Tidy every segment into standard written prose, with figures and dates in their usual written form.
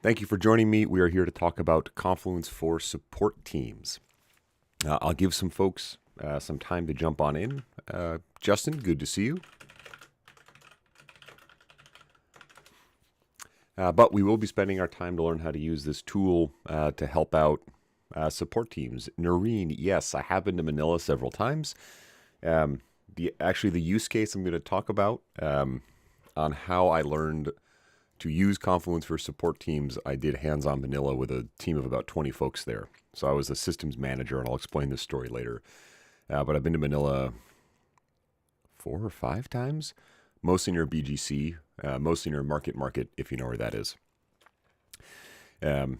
Thank you for joining me. We are here to talk about Confluence for support teams. I'll give some folks some time to jump on in. Justin, good to see you. But we will be spending our time to learn how to use this tool to help out support teams. Noreen, yes, I have been to Manila several times. The use case I'm going to talk about on how I learned to use Confluence for support teams, I did hands-on Manila with a team of about 20 folks there. So I was the systems manager, and I'll explain this story later. But I've been to Manila 4 or 5 times, mostly near BGC, mostly near Market, if you know where that is. So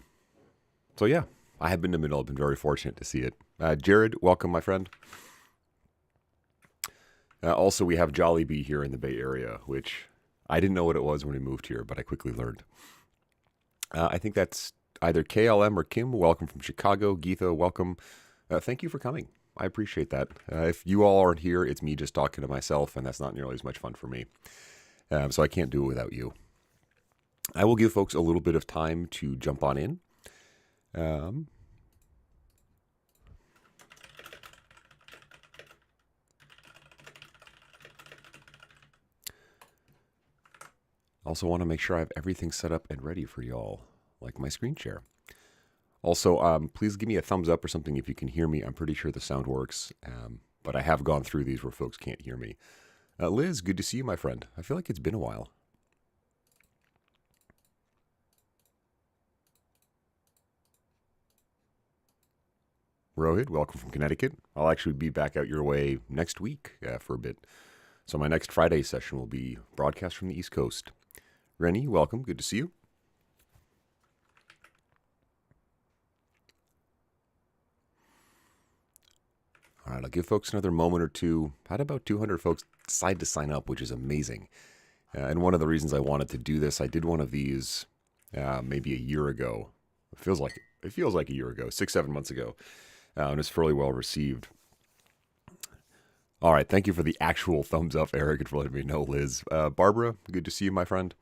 yeah, I have been to Manila. I've been very fortunate to see it. Jared, welcome, my friend. Also, we have Jollibee here in the Bay Area, which I didn't know what it was when we moved here, but I quickly learned. I think that's either KLM or Kim. Welcome from Chicago. Geetha, welcome. Thank you for coming. I appreciate that. If you all aren't here, it's me just talking to myself, and that's not nearly as much fun for me. So I can't do it without you. I will give folks a little bit of time to jump on in. Also want to make sure I have everything set up and ready for y'all, like my screen share. Also, please give me a thumbs up or something if you can hear me. I'm pretty sure the sound works, but I have gone through these where folks can't hear me. Liz, good to see you, my friend. I feel like it's been a while. Rohit, welcome from Connecticut. I'll actually be back out your way next week for a bit. So my next Friday session will be broadcast from the East Coast. Rennie, welcome. Good to see you. All right, I'll give folks another moment or two. Had about 200 folks decide to sign up, which is amazing. And one of the reasons I wanted to do this, I did one of these maybe a year ago. It feels like a year ago, 6-7 months ago, and it's fairly well received. All right, thank you for the actual thumbs up, Eric, and for letting me know, Liz. Barbara, good to see you, my friend.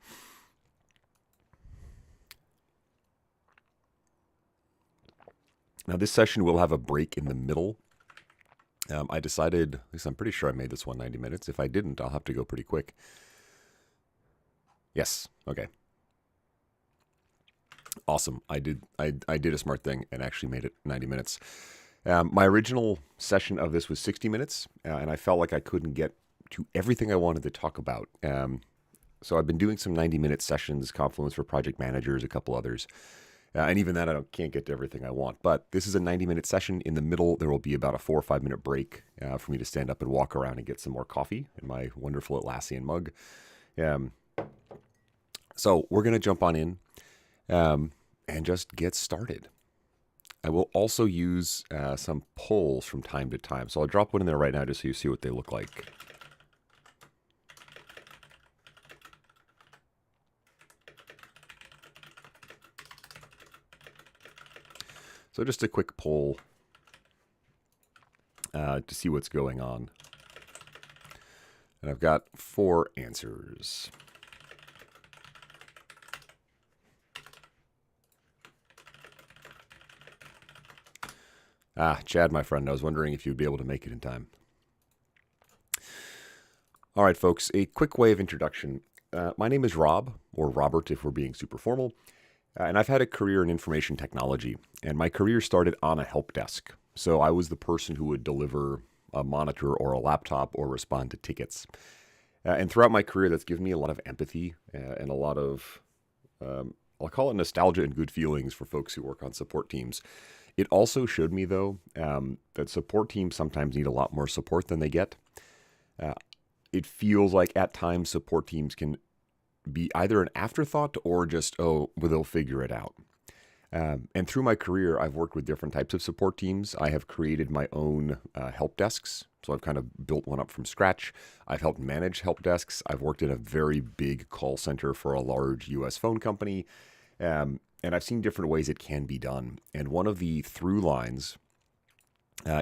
Now, this session will have a break in the middle. I decided, at least I'm pretty sure I made this one 90 minutes. If I didn't, I'll have to go pretty quick. Yes, okay. Awesome. I did a smart thing and actually made it 90 minutes. My original session of this was 60 minutes, and I felt like I couldn't get to everything I wanted to talk about. So I've been doing some 90-minute sessions, Confluence for project managers, a couple others. And even that, I can't get to everything I want. But this is a 90-minute session. In the middle, there will be about a 4 or 5-minute break for me to stand up and walk around and get some more coffee in my wonderful Atlassian mug. So we're going to jump on in and just get started. I will also use some polls from time to time. So I'll drop one in there right now just so you see what they look like. So just a quick poll to see what's going on. And I've got 4 answers. Chad, my friend, I was wondering if you'd be able to make it in time. All right, folks, a quick way of introduction. My name is Rob, or Robert if we're being super formal, and I've had a career in information technology, and my career started on a help desk. So I was the person who would deliver a monitor or a laptop or respond to tickets. And throughout my career, that's given me a lot of empathy and a lot of, I'll call it nostalgia and good feelings for folks who work on support teams. It also showed me, though, that support teams sometimes need a lot more support than they get. It feels like at times support teams can be either an afterthought or just, well, they'll figure it out. And through my career, I've worked with different types of support teams. I have created my own help desks. So I've kind of built one up from scratch. I've helped manage help desks. I've worked in a very big call center for a large US phone company. And I've seen different ways it can be done. And one of the through lines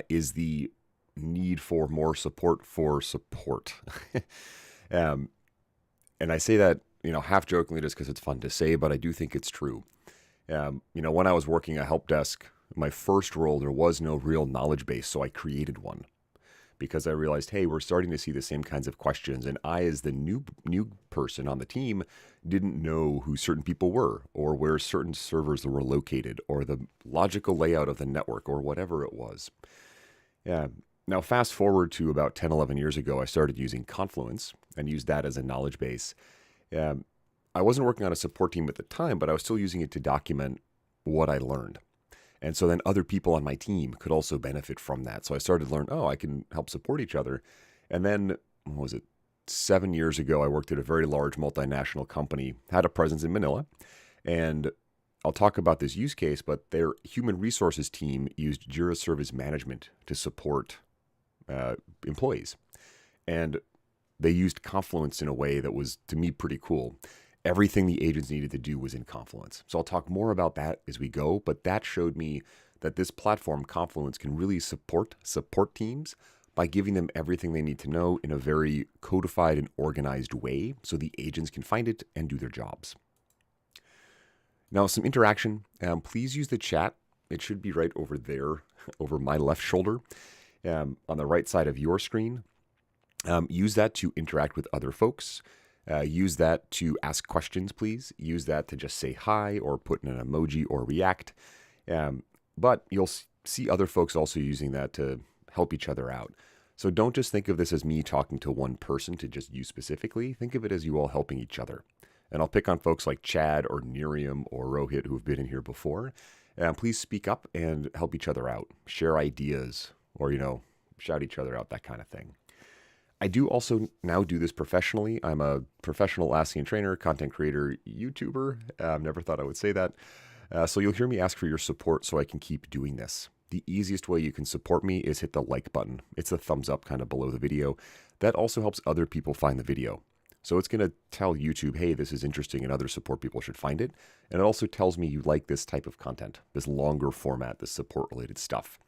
is the need for more support for support. And I say that, half jokingly just because it's fun to say, but I do think it's true. When I was working a help desk, my first role, there was no real knowledge base, so I created one because I realized, hey, we're starting to see the same kinds of questions, and I, as the new person on the team, didn't know who certain people were, or where certain servers were located, or the logical layout of the network, or whatever it was. Yeah. Now, fast forward to about 10, 11 years ago, I started using Confluence and used that as a knowledge base. I wasn't working on a support team at the time, but I was still using it to document what I learned. And so then other people on my team could also benefit from that. So I started to learn, I can help support each other. And then, what was it, 7 years ago, I worked at a very large multinational company, had a presence in Manila. And I'll talk about this use case, but their human resources team used Jira Service Management to support employees. And they used Confluence in a way that was, to me, pretty cool. Everything the agents needed to do was in Confluence. So I'll talk more about that as we go, but that showed me that this platform, Confluence, can really support teams by giving them everything they need to know in a very codified and organized way so the agents can find it and do their jobs. Now, some interaction. Please use the chat. It should be right over there, over my left shoulder, on the right side of your screen. Use that to interact with other folks. Use that to ask questions, please. Use that to just say hi or put in an emoji or react. But you'll see other folks also using that to help each other out. So don't just think of this as me talking to one person to just you specifically. Think of it as you all helping each other. And I'll pick on folks like Chad or Niriam or Rohit who have been in here before. Please speak up and help each other out. Share ideas or, shout each other out, that kind of thing. I do also now do this professionally. I'm a professional Atlassian trainer, content creator, YouTuber. Never thought I would say that. So you'll hear me ask for your support so I can keep doing this. The easiest way you can support me is hit the like button. It's the thumbs up kind of below the video. That also helps other people find the video. So it's going to tell YouTube, hey, this is interesting and other support people should find it. And it also tells me you like this type of content, this longer format, this support related stuff.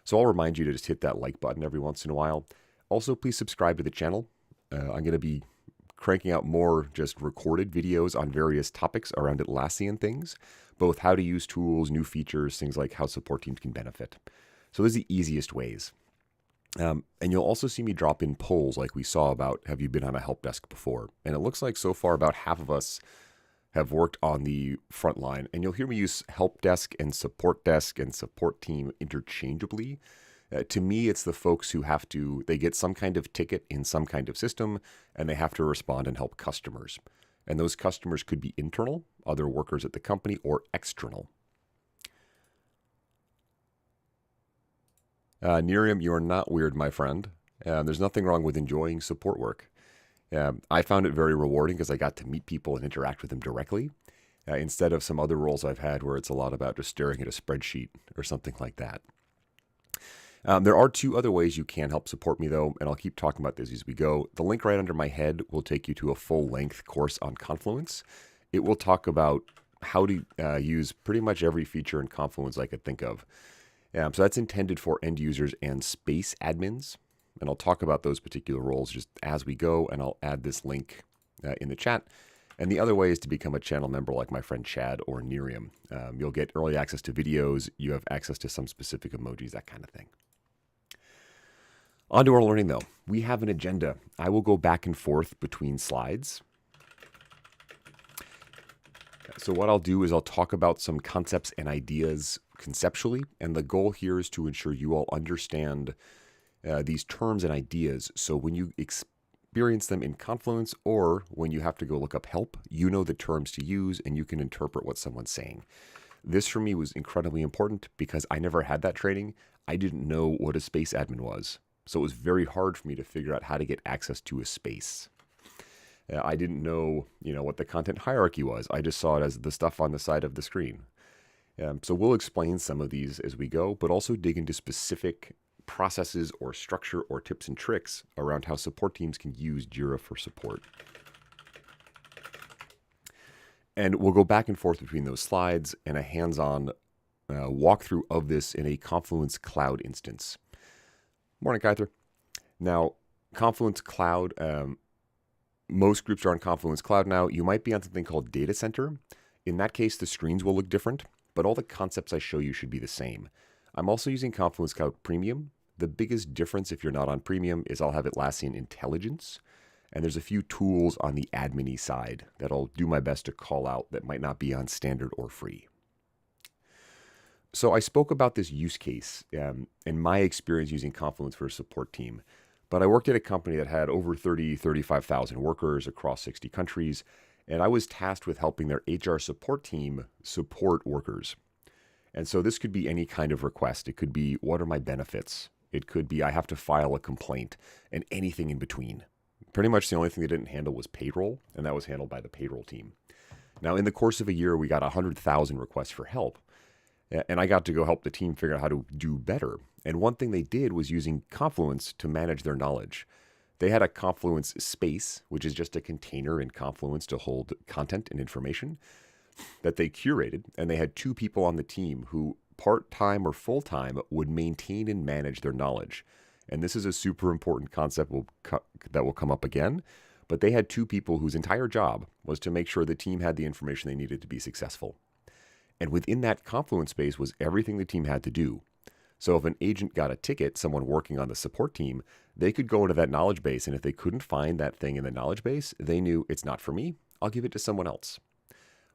So I'll remind you to just hit that like button every once in a while. Also, please subscribe to the channel. I'm going to be cranking out more just recorded videos on various topics around Atlassian things, both how to use tools, new features, things like how support teams can benefit. So those are the easiest ways. And you'll also see me drop in polls like we saw about, have you been on a help desk before? And it looks like so far about half of us have worked on the front line. And you'll hear me use help desk and support team interchangeably. To me, it's the folks who they get some kind of ticket in some kind of system, and they have to respond and help customers. And those customers could be internal, other workers at the company, or external. Niriam, you are not weird, my friend. There's nothing wrong with enjoying support work. I found it very rewarding because I got to meet people and interact with them directly, instead of some other roles I've had where it's a lot about just staring at a spreadsheet or something like that. There are two other ways you can help support me, though, and I'll keep talking about this as we go. The link right under my head will take you to a full-length course on Confluence. It will talk about how to use pretty much every feature in Confluence I could think of. So that's intended for end users and space admins, and I'll talk about those particular roles just as we go, and I'll add this link in the chat. And the other way is to become a channel member like my friend Chad or Niriam. You'll get early access to videos, you have access to some specific emojis, that kind of thing. On to our learning, though. We have an agenda. I will go back and forth between slides. So what I'll do is I'll talk about some concepts and ideas conceptually, and the goal here is to ensure you all understand these terms and ideas. So when you experience them in Confluence or when you have to go look up help, you know the terms to use and you can interpret what someone's saying. This for me was incredibly important because I never had that training. I didn't know what a space admin was. So it was very hard for me to figure out how to get access to a space. I didn't know, what the content hierarchy was. I just saw it as the stuff on the side of the screen. So we'll explain some of these as we go, but also dig into specific processes or structure or tips and tricks around how support teams can use Jira for support. And we'll go back and forth between those slides and a hands-on walkthrough of this in a Confluence Cloud instance. Morning, Kyther. Now, Confluence Cloud, most groups are on Confluence Cloud now. You might be on something called Data Center. In that case, the screens will look different, but all the concepts I show you should be the same. I'm also using Confluence Cloud Premium. The biggest difference if you're not on Premium is I'll have Atlassian Intelligence, and there's a few tools on the admin-y side that I'll do my best to call out that might not be on standard or free. So I spoke about this use case and my experience using Confluence for a support team, but I worked at a company that had over 35,000 workers across 60 countries, and I was tasked with helping their HR support team support workers. And so this could be any kind of request. It could be, what are my benefits? It could be, I have to file a complaint, and anything in between. Pretty much the only thing they didn't handle was payroll, and that was handled by the payroll team. Now, in the course of a year, we got 100,000 requests for help, and I got to go help the team figure out how to do better. And one thing they did was using Confluence to manage their knowledge. They had a Confluence space, which is just a container in Confluence to hold content and information that they curated. And they had 2 people on the team who, part-time or full-time, would maintain and manage their knowledge. And this is a super important concept that will come up again. But they had 2 people whose entire job was to make sure the team had the information they needed to be successful. And within that Confluence space was everything the team had to do. So if an agent got a ticket, someone working on the support team, they could go into that knowledge base, and if they couldn't find that thing in the knowledge base, they knew it's not for me, I'll give it to someone else.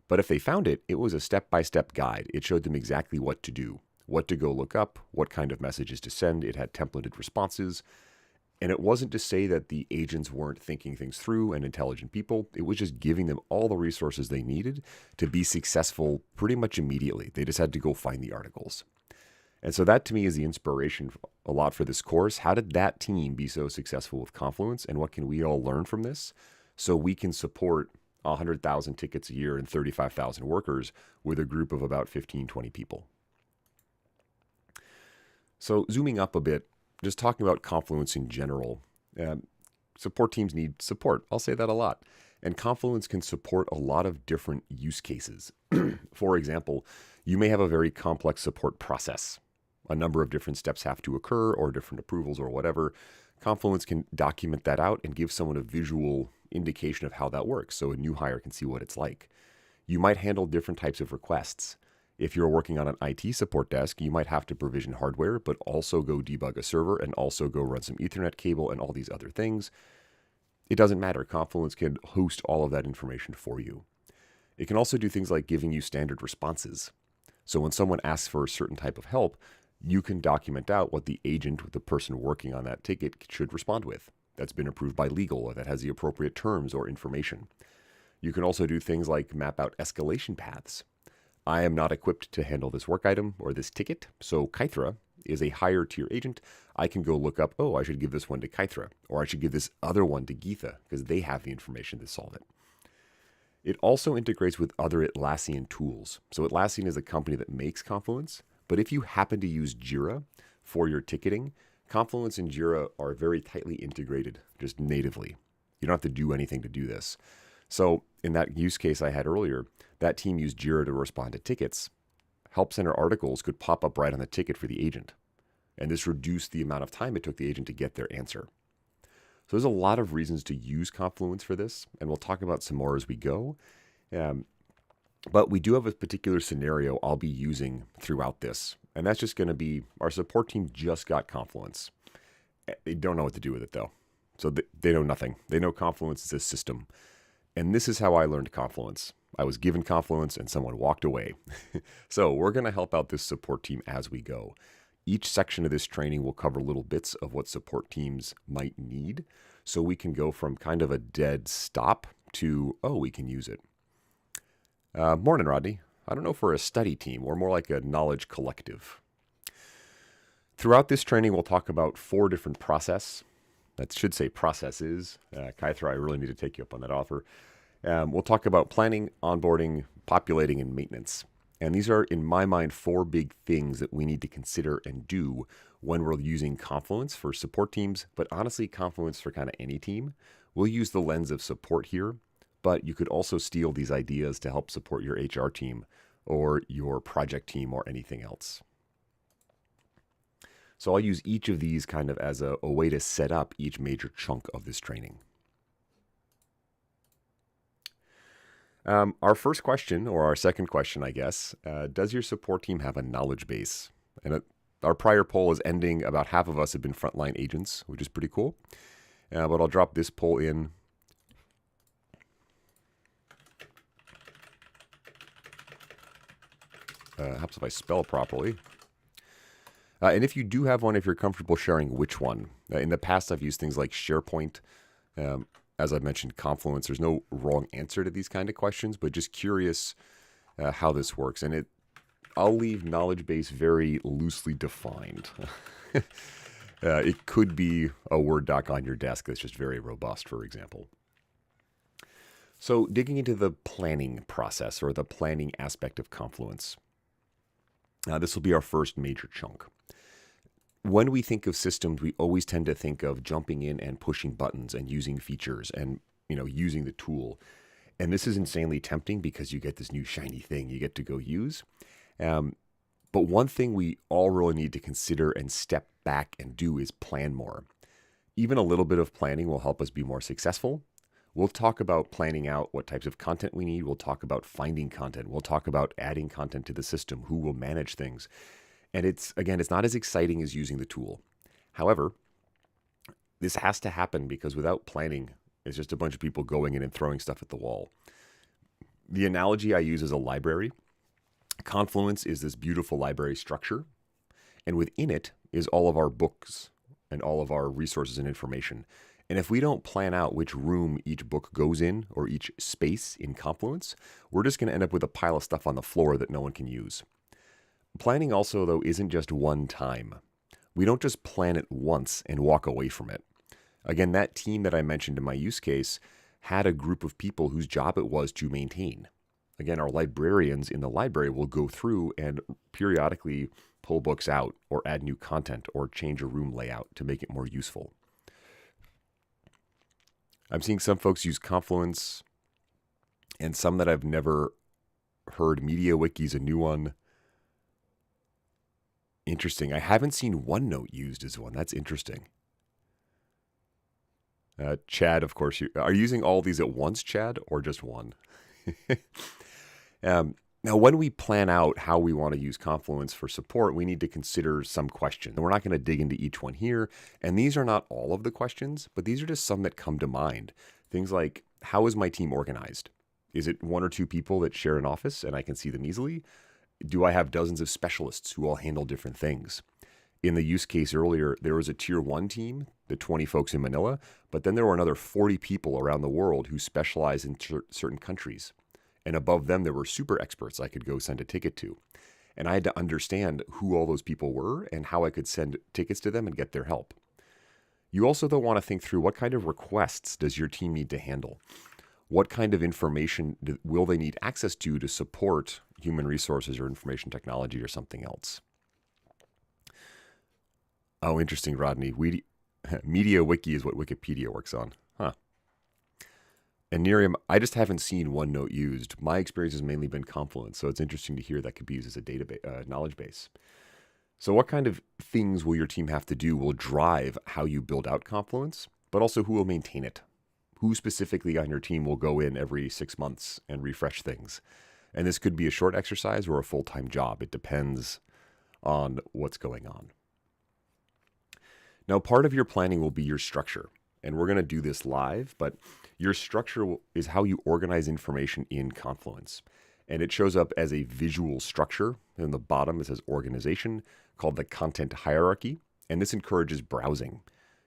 But if they found it, it was a step-by-step guide. It showed them exactly what to do, what to go look up, what kind of messages to send. It had templated responses. And it wasn't to say that the agents weren't thinking things through and intelligent people. It was just giving them all the resources they needed to be successful pretty much immediately. They just had to go find the articles. And so that to me is the inspiration a lot for this course. How did that team be so successful with Confluence, and what can we all learn from this so we can support 100,000 tickets a year and 35,000 workers with a group of about 15, 20 people? So zooming up a bit, just talking about Confluence in general, support teams need support. I'll say that a lot. And Confluence can support a lot of different use cases. For example, you may have a very complex support process. A number of different steps have to occur, or different approvals or whatever. Confluence can document that out and give someone a visual indication of how that works so a new hire can see what it's like. You might handle different types of requests. If you're working on an IT support desk, you might have to provision hardware, but also go debug a server and also go run some Ethernet cable and all these other things. It doesn't matter. Confluence can host all of that information for you. It can also do things like giving you standard responses. So when someone asks for a certain type of help, you can document out what the agent, the person working on that ticket, should respond with. That's been approved by legal, or that has the appropriate terms or information. You can also do things like map out escalation paths. I am not equipped to handle this work item or this ticket, so Kythra is a higher tier agent. I can go look up, I should give this one to Kythra, or I should give this other one to Geetha, because they have the information to solve it. It also integrates with other Atlassian tools. So Atlassian is a company that makes Confluence, but if you happen to use Jira for your ticketing, Confluence and Jira are very tightly integrated, just natively. You don't have to do anything to do this. So in that use case I had earlier, that team used Jira to respond to tickets. Help Center articles could pop up right on the ticket for the agent. And this reduced the amount of time it took the agent to get their answer. So there's a lot of reasons to use Confluence for this, and we'll talk about some more as we go. But we do have a particular scenario I'll be using throughout this, and that's just going to be our support team just got Confluence. They don't know what to do with it, though. So they know nothing. They know Confluence is a system. And this is how I learned Confluence. I was given Confluence and someone walked away. So we're going to help out this support team as we go. Each section of this training will cover little bits of what support teams might need, so we can go from kind of a dead stop to, we can use it. Morning, Rodney. I don't know if we're a study team. We're more like a knowledge collective. Throughout this training, we'll talk about 4 different processes. Kythra, I really need to take you up on that offer. We'll talk about planning, onboarding, populating, and maintenance. And these are, in my mind, 4 big things that we need to consider and do when we're using Confluence for support teams, but honestly, Confluence for kind of any team. We'll use the lens of support here, but you could also steal these ideas to help support your HR team or your project team or anything else. So I'll use each of these kind of as a way to set up each major chunk of this training. Our first question, or our second question, I guess, does your support team have a knowledge base? And our prior poll is ending. About half of us have been frontline agents, which is pretty cool. But I'll drop this poll in. Helps if I spell properly. And if you do have one, if you're comfortable sharing which one. In the past, I've used things like SharePoint. As I mentioned, Confluence. There's no wrong answer to these kind of questions, but just curious how this works. And I'll leave knowledge base very loosely defined. It could be a Word doc on your desk that's just very robust, for example. So digging into the planning process or the planning aspect of Confluence. This will be our first major chunk. When we think of systems, we always tend to think of jumping in and pushing buttons and using features and using the tool. And this is insanely tempting because you get this new shiny thing you get to go use. But one thing we all really need to consider and step back and do is plan more. Even a little bit of planning will help us be more successful. We'll talk about planning out what types of content we need. We'll talk about finding content. We'll talk about adding content to the system, who will manage things. And it's not as exciting as using the tool. However, this has to happen because without planning, it's just a bunch of people going in and throwing stuff at the wall. The analogy I use is a library. Confluence is this beautiful library structure, and within it is all of our books and all of our resources and information. And if we don't plan out which room each book goes in or each space in Confluence, we're just going to end up with a pile of stuff on the floor that no one can use. Planning also, though, isn't just one time. We don't just plan it once and walk away from it. Again, that team that I mentioned in my use case had a group of people whose job it was to maintain. Again, our librarians in the library will go through and periodically pull books out or add new content or change a room layout to make it more useful. I'm seeing some folks use Confluence and some that I've never heard. MediaWiki is a new one. Interesting. I haven't seen OneNote used as one. That's interesting. Chad, of course, are you using all these at once, Chad, or just one? Now, when we plan out how we want to use Confluence for support, we need to consider some questions. And we're not going to dig into each one here. And these are not all of the questions, but these are just some that come to mind. Things like, how is my team organized? Is it one or two people that share an office and I can see them easily? Do I have dozens of specialists who all handle different things? In the use case earlier, there was a tier 1 team, the 20 folks in Manila, but then there were another 40 people around the world who specialize in certain countries. And above them, there were super experts I could go send a ticket to. And I had to understand who all those people were and how I could send tickets to them and get their help. You also, though, want to think through what kind of requests does your team need to handle? What kind of information will they need access to support human resources or information technology or something else? Oh, interesting, Rodney. MediaWiki is what Wikipedia works on. Huh. And Miriam, I just haven't seen OneNote used. My experience has mainly been Confluence, so it's interesting to hear that could be used as a database, knowledge base. So what kind of things will your team have to do will drive how you build out Confluence, but also who will maintain it? Who specifically on your team will go in every 6 months and refresh things? And this could be a short exercise or a full-time job. It depends on what's going on. Now, part of your planning will be your structure. And we're going to do this live, but your structure is how you organize information in Confluence. And it shows up as a visual structure. In the bottom, it says organization, called the content hierarchy. And this encourages browsing.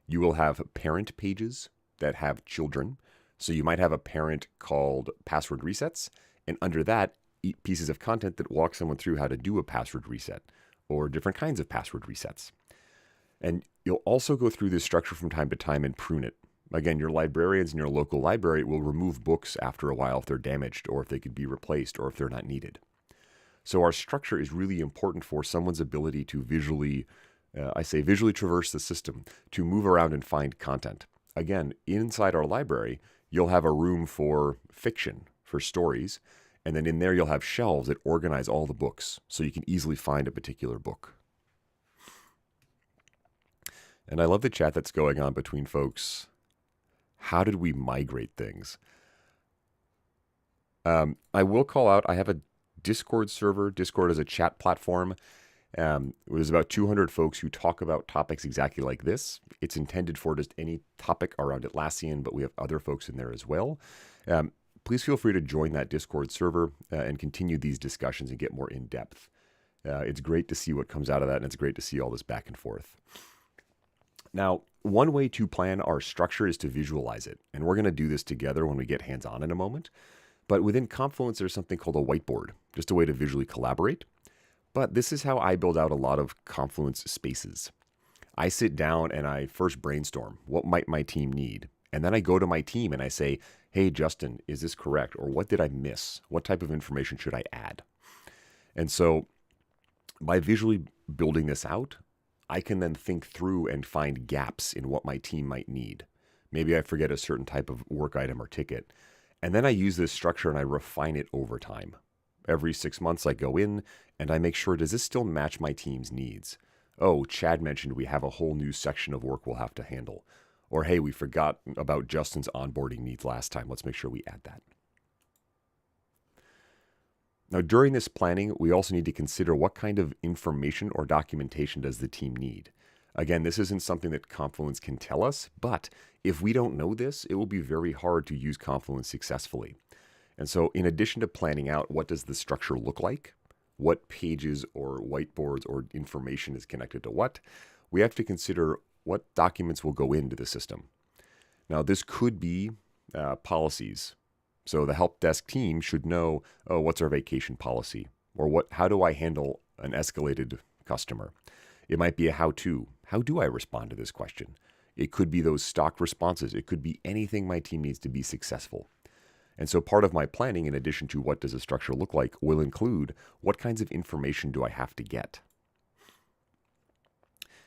You will have parent pages that have children. So you might have a parent called password resets. And under that, pieces of content that walk someone through how to do a password reset or different kinds of password resets. And you'll also go through this structure from time to time and prune it. Again, your librarians in your local library will remove books after a while if they're damaged or if they could be replaced or if they're not needed. So our structure is really important for someone's ability to visually traverse the system, to move around and find content. Again, inside our library, you'll have a room for fiction, for stories, and then in there you'll have shelves that organize all the books so you can easily find a particular book. And I love the chat that's going on between folks. How did we migrate things? I will call out, I have a Discord server. Discord is a chat platform. There's about 200 folks who talk about topics exactly like this. It's intended for just any topic around Atlassian, but we have other folks in there as well. Please feel free to join that Discord server and continue these discussions and get more in depth. It's great to see what comes out of that, and it's great to see all this back and forth. Now, one way to plan our structure is to visualize it, and we're going to do this together when we get hands-on in a moment. But within Confluence, there's something called a whiteboard, just a way to visually collaborate. But this is how I build out a lot of Confluence spaces. I sit down and I first brainstorm, what might my team need? And then I go to my team and I say, hey, Justin, is this correct? Or what did I miss? What type of information should I add? And so by visually building this out, I can then think through and find gaps in what my team might need. Maybe I forget a certain type of work item or ticket. And then I use this structure and I refine it over time. Every 6 months I go in and I make sure, does this still match my team's needs? Oh, Chad mentioned we have a whole new section of work we'll have to handle. Or hey, we forgot about Justin's onboarding needs last time. Let's make sure we add that. Now, during this planning, we also need to consider what kind of information or documentation does the team need. Again, this isn't something that Confluence can tell us, but if we don't know this, it will be very hard to use Confluence successfully. And so in addition to planning out what does the structure look like, what pages or whiteboards or information is connected to what, we have to consider what documents will go into the system. Now, this could be policies. So the help desk team should know, oh, what's our vacation policy? Or how do I handle an escalated customer? It might be a how-to. How do I respond to this question? It could be those stock responses. It could be anything my team needs to be successful. And so part of my planning, in addition to what does a structure look like, will include what kinds of information do I have to get?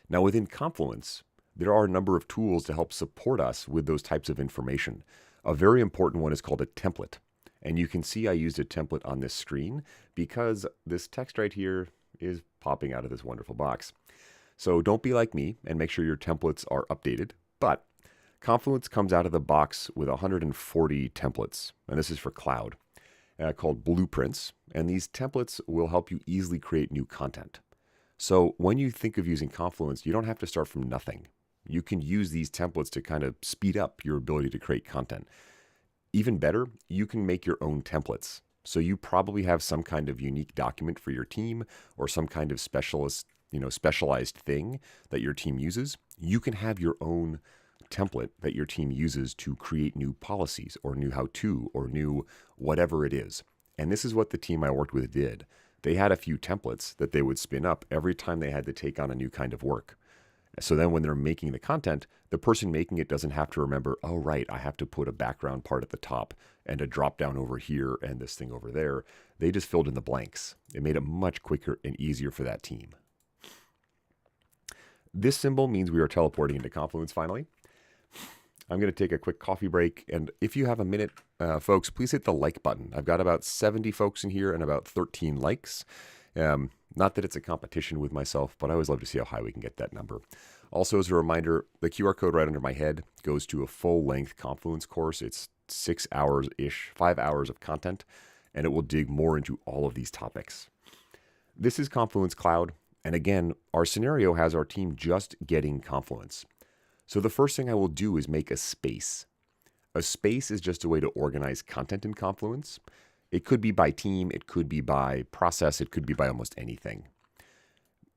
Now, within Confluence, there are a number of tools to help support us with those types of information. A very important one is called a template. And you can see I used a template on this screen because this text right here is popping out of this wonderful box. So don't be like me and make sure your templates are updated. But Confluence comes out of the box with 140 templates, and this is for cloud, called blueprints. And these templates will help you easily create new content. So when you think of using Confluence, you don't have to start from nothing. You can use these templates to kind of speed up your ability to create content. Even better, you can make your own templates. So you probably have some kind of unique document for your team or some kind of specialized thing that your team uses. You can have your own template that your team uses to create new policies or new how-to or new whatever it is. And this is what the team I worked with did. They had a few templates that they would spin up every time they had to take on a new kind of work. So then when they're making the content, the person making it doesn't have to remember, oh, right, I have to put a background part at the top and a drop down over here and this thing over there. They just filled in the blanks. It made it much quicker and easier for that team. This symbol means we are teleporting into Confluence finally. I'm going to take a quick coffee break. And if you have a minute, folks, please hit the like button. I've got about 70 folks in here and about 13 likes. Not that it's a competition with myself, but I always love to see how high we can get that number. Also, as a reminder, the QR code right under my head goes to a full-length Confluence course. It's 6 hours-ish, 5 hours of content, and it will dig more into all of these topics. This is Confluence Cloud, and again, our scenario has our team just getting Confluence. So the first thing I will do is make a space. A space is just a way to organize content in Confluence. It could be by team, it could be by process, it could be by almost anything.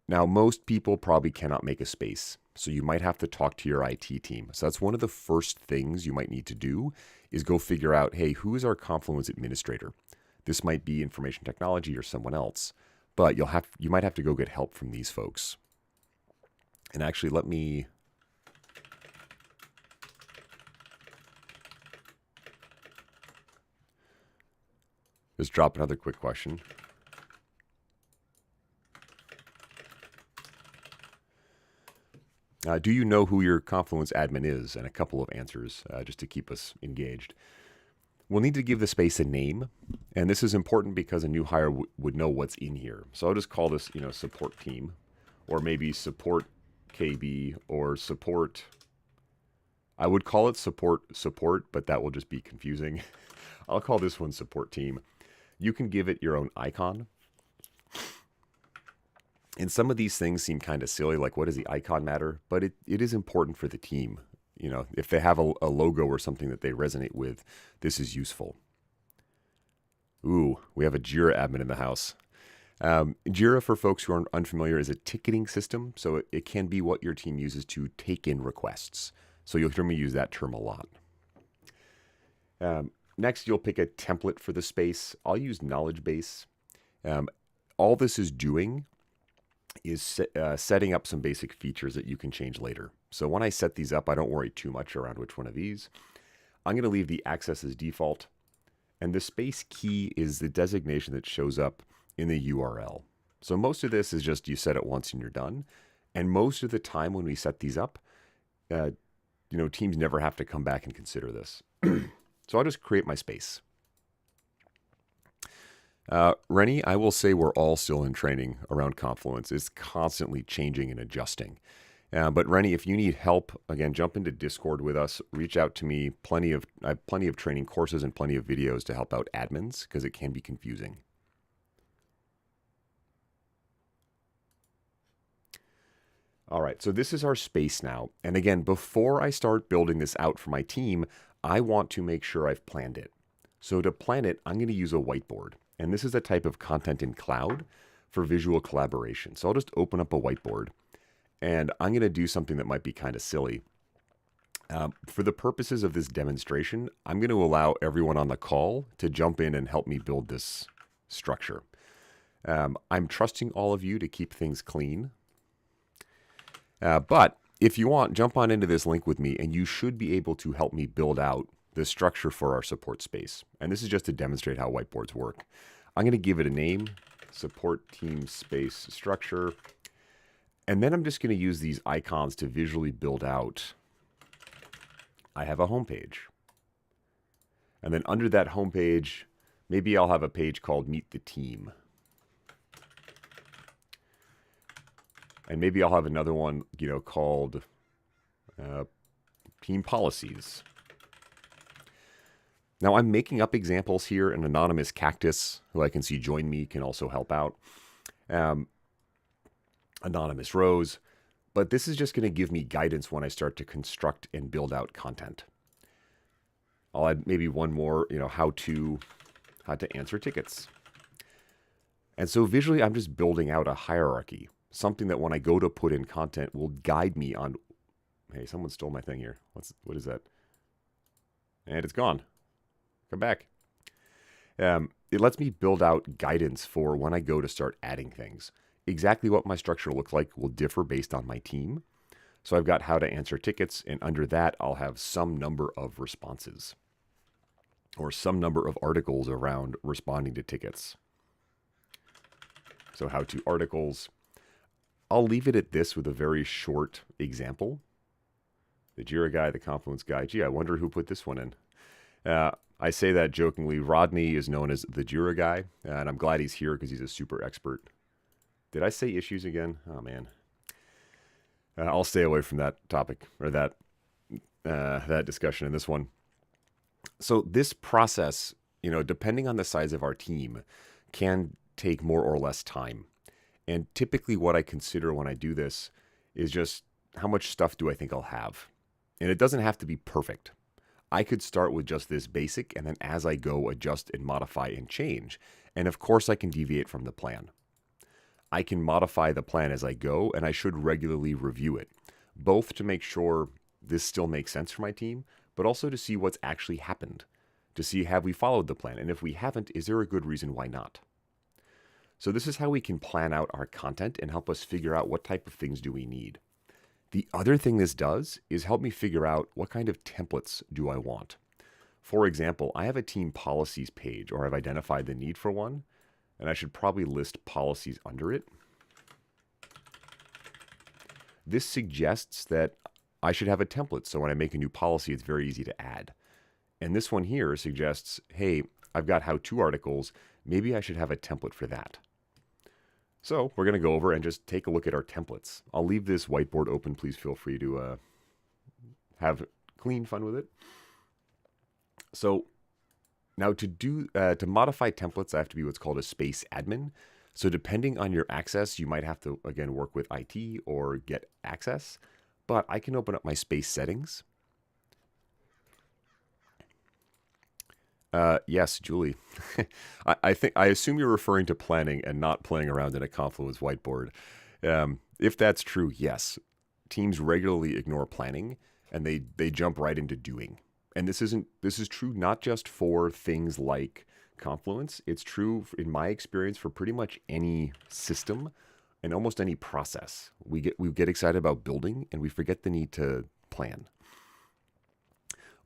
Now, most people probably cannot make a space, so you might have to talk to your IT team. So that's one of the first things you might need to do is go figure out, hey, who is our Confluence administrator? This might be information technology or someone else, but you might have to go get help from these folks. And actually, let me just drop another quick question. Do you know who your Confluence admin is? And a couple of answers just to keep us engaged. We'll need to give the space a name. And this is important because a new hire would know what's in here. So I'll just call this, support team, or maybe support KB or support. I would call it support, but that will just be confusing. I'll call this one support team. You can give it your own icon. And some of these things seem kind of silly, like what does the icon matter? But it is important for the team. You know, if they have a logo or something that they resonate with, this is useful. Ooh, we have a Jira admin in the house. Jira, for folks who are unfamiliar, is a ticketing system. So it can be what your team uses to take in requests. So you'll hear me use that term a lot. Next, you'll pick a template for the space. I'll use knowledge base. All this is doing is setting up some basic features that you can change later. So when I set these up, I don't worry too much around which one of these. I'm going to leave the access as default. And the space key is the designation that shows up in the URL. So most of this is just you set it once and you're done. And most of the time when we set these up, teams never have to come back and consider this. So I'll just create my space. Rennie, I will say we're all still in training around Confluence. It's constantly changing and adjusting. But Rennie, if you need help, again, jump into Discord with us. Reach out to me. I have plenty of training courses and plenty of videos to help out admins because it can be confusing. All right, so this is our space now. And again, before I start building this out for my team, I want to make sure I've planned it. So to plan it, I'm going to use a whiteboard. And this is a type of content in cloud for visual collaboration. So I'll just open up a whiteboard. And I'm going to do something that might be kind of silly. For the purposes of this demonstration, I'm going to allow everyone on the call to jump in and help me build this structure. I'm trusting all of you to keep things clean. But if you want, jump on into this link with me, and you should be able to help me build out the structure for our support space. And this is just to demonstrate how whiteboards work. I'm going to give it a name, support team space structure. And then I'm just going to use these icons to visually build out. I have a home page. And then under that home page, maybe I'll have a page called Meet the Team. And maybe I'll have another one, called Team Policies. Now I'm making up examples here. An anonymous cactus, who I can see join me, can also help out. Anonymous rose. But this is just going to give me guidance when I start to construct and build out content. I'll add maybe one more, how to answer tickets. And so visually, I'm just building out a hierarchy. Something that when I go to put in content will guide me on. Hey, someone stole my thing here. What is that? And it's gone. Come back. It lets me build out guidance for when I go to start adding things. Exactly what my structure looks like will differ based on my team. So I've got how to answer tickets, and under that, I'll have some number of responses or some number of articles around responding to tickets. So how to articles. I'll leave it at this with a very short example. The Jira guy, the Confluence guy. Gee, I wonder who put this one in. I say that jokingly. Rodney is known as the Jira guy, and I'm glad he's here because he's a super expert. Did I say issues again? Oh, man. I'll stay away from that topic or that discussion in this one. So this process, depending on the size of our team, can take more or less time. And typically what I consider when I do this is just how much stuff do I think I'll have? And it doesn't have to be perfect. I could start with just this basic, and then as I go, adjust and modify and change. And of course, I can deviate from the plan. I can modify the plan as I go, and I should regularly review it, both to make sure this still makes sense for my team, but also to see what's actually happened, to see have we followed the plan, and if we haven't, is there a good reason why not? So this is how we can plan out our content and help us figure out what type of things do we need. The other thing this does is help me figure out what kind of templates do I want. For example, I have a team policies page, or I've identified the need for one, and I should probably list policies under it. This suggests that I should have a template, so when I make a new policy, it's very easy to add. And this one here suggests, hey, I've got how-to articles, maybe I should have a template for that. So we're going to go over and just take a look at our templates. I'll leave this whiteboard open. Please feel free to have clean fun with it. So Now to modify templates, I have to be what's called a space admin. So depending on your access, you might have to, again, work with IT or get access. But I can open up my space settings. Yes, Julie. I assume you're referring to planning and not playing around in a Confluence whiteboard. If that's true, yes. Teams regularly ignore planning and they jump right into doing. And this is true not just for things like Confluence. It's true in my experience for pretty much any system and almost any process. We get excited about building and we forget the need to plan.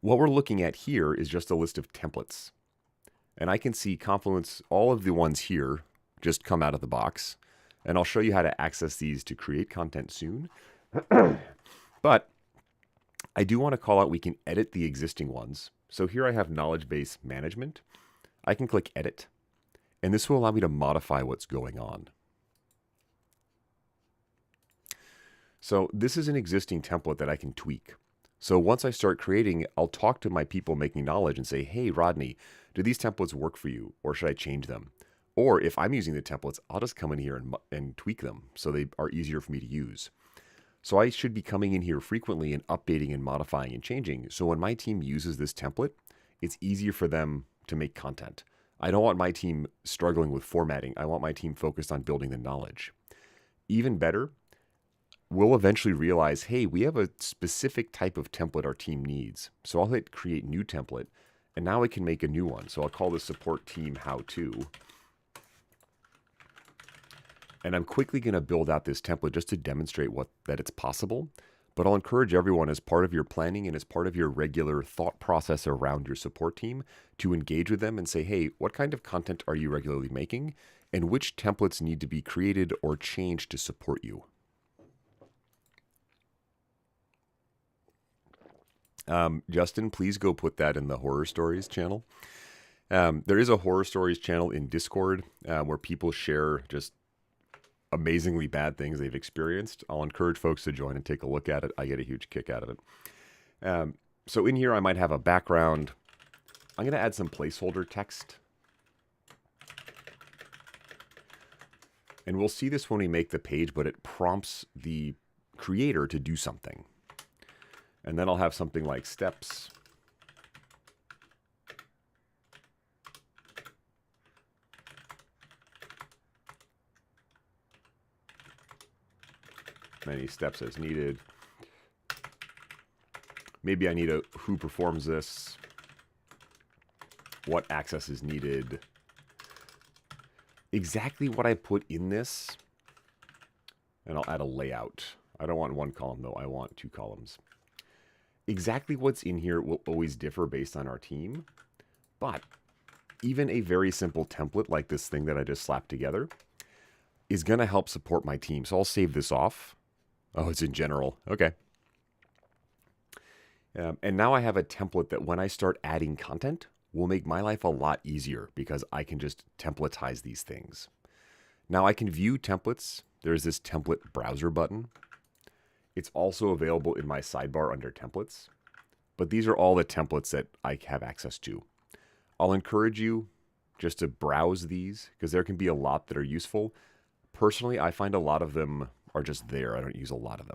What we're looking at here is just a list of templates. And I can see Confluence, all of the ones here just come out of the box. And I'll show you how to access these to create content soon. But I do want to call out we can edit the existing ones. So here I have knowledge base management. I can click edit. And this will allow me to modify what's going on. So this is an existing template that I can tweak. So once I start creating, I'll talk to my people making knowledge and say, hey, Rodney, do these templates work for you? Or should I change them? Or if I'm using the templates, I'll just come in here and tweak them so they are easier for me to use. So I should be coming in here frequently and updating and modifying and changing. So when my team uses this template, it's easier for them to make content. I don't want my team struggling with formatting. I want my team focused on building the knowledge. Even better, we'll eventually realize, hey, we have a specific type of template our team needs. So I'll hit create new template, and now I can make a new one. So I'll call this support team how to. And I'm quickly going to build out this template just to demonstrate that it's possible. But I'll encourage everyone as part of your planning and as part of your regular thought process around your support team to engage with them and say, hey, what kind of content are you regularly making? And which templates need to be created or changed to support you? Justin, please go put that in the Horror Stories channel. There is a Horror Stories channel in Discord where people share just amazingly bad things they've experienced. I'll encourage folks to join and take a look at it. I get a huge kick out of it. So in here, I might have a background. I'm going to add some placeholder text. And we'll see this when we make the page, but it prompts the creator to do something. And then I'll have something like steps. Many steps as needed. Maybe I need a who performs this. What access is needed. Exactly what I put in this. And I'll add a layout. I don't want one column though. I want 2 columns. Exactly what's in here will always differ based on our team. But even a very simple template like this thing that I just slapped together is going to help support my team. So I'll save this off. Oh, it's in general. Okay. And now I have a template that when I start adding content will make my life a lot easier because I can just templatize these things. Now I can view templates. There's this template browser button. It's also available in my sidebar under templates. But these are all the templates that I have access to. I'll encourage you just to browse these because there can be a lot that are useful. Personally, I find a lot of them are just there. I don't use a lot of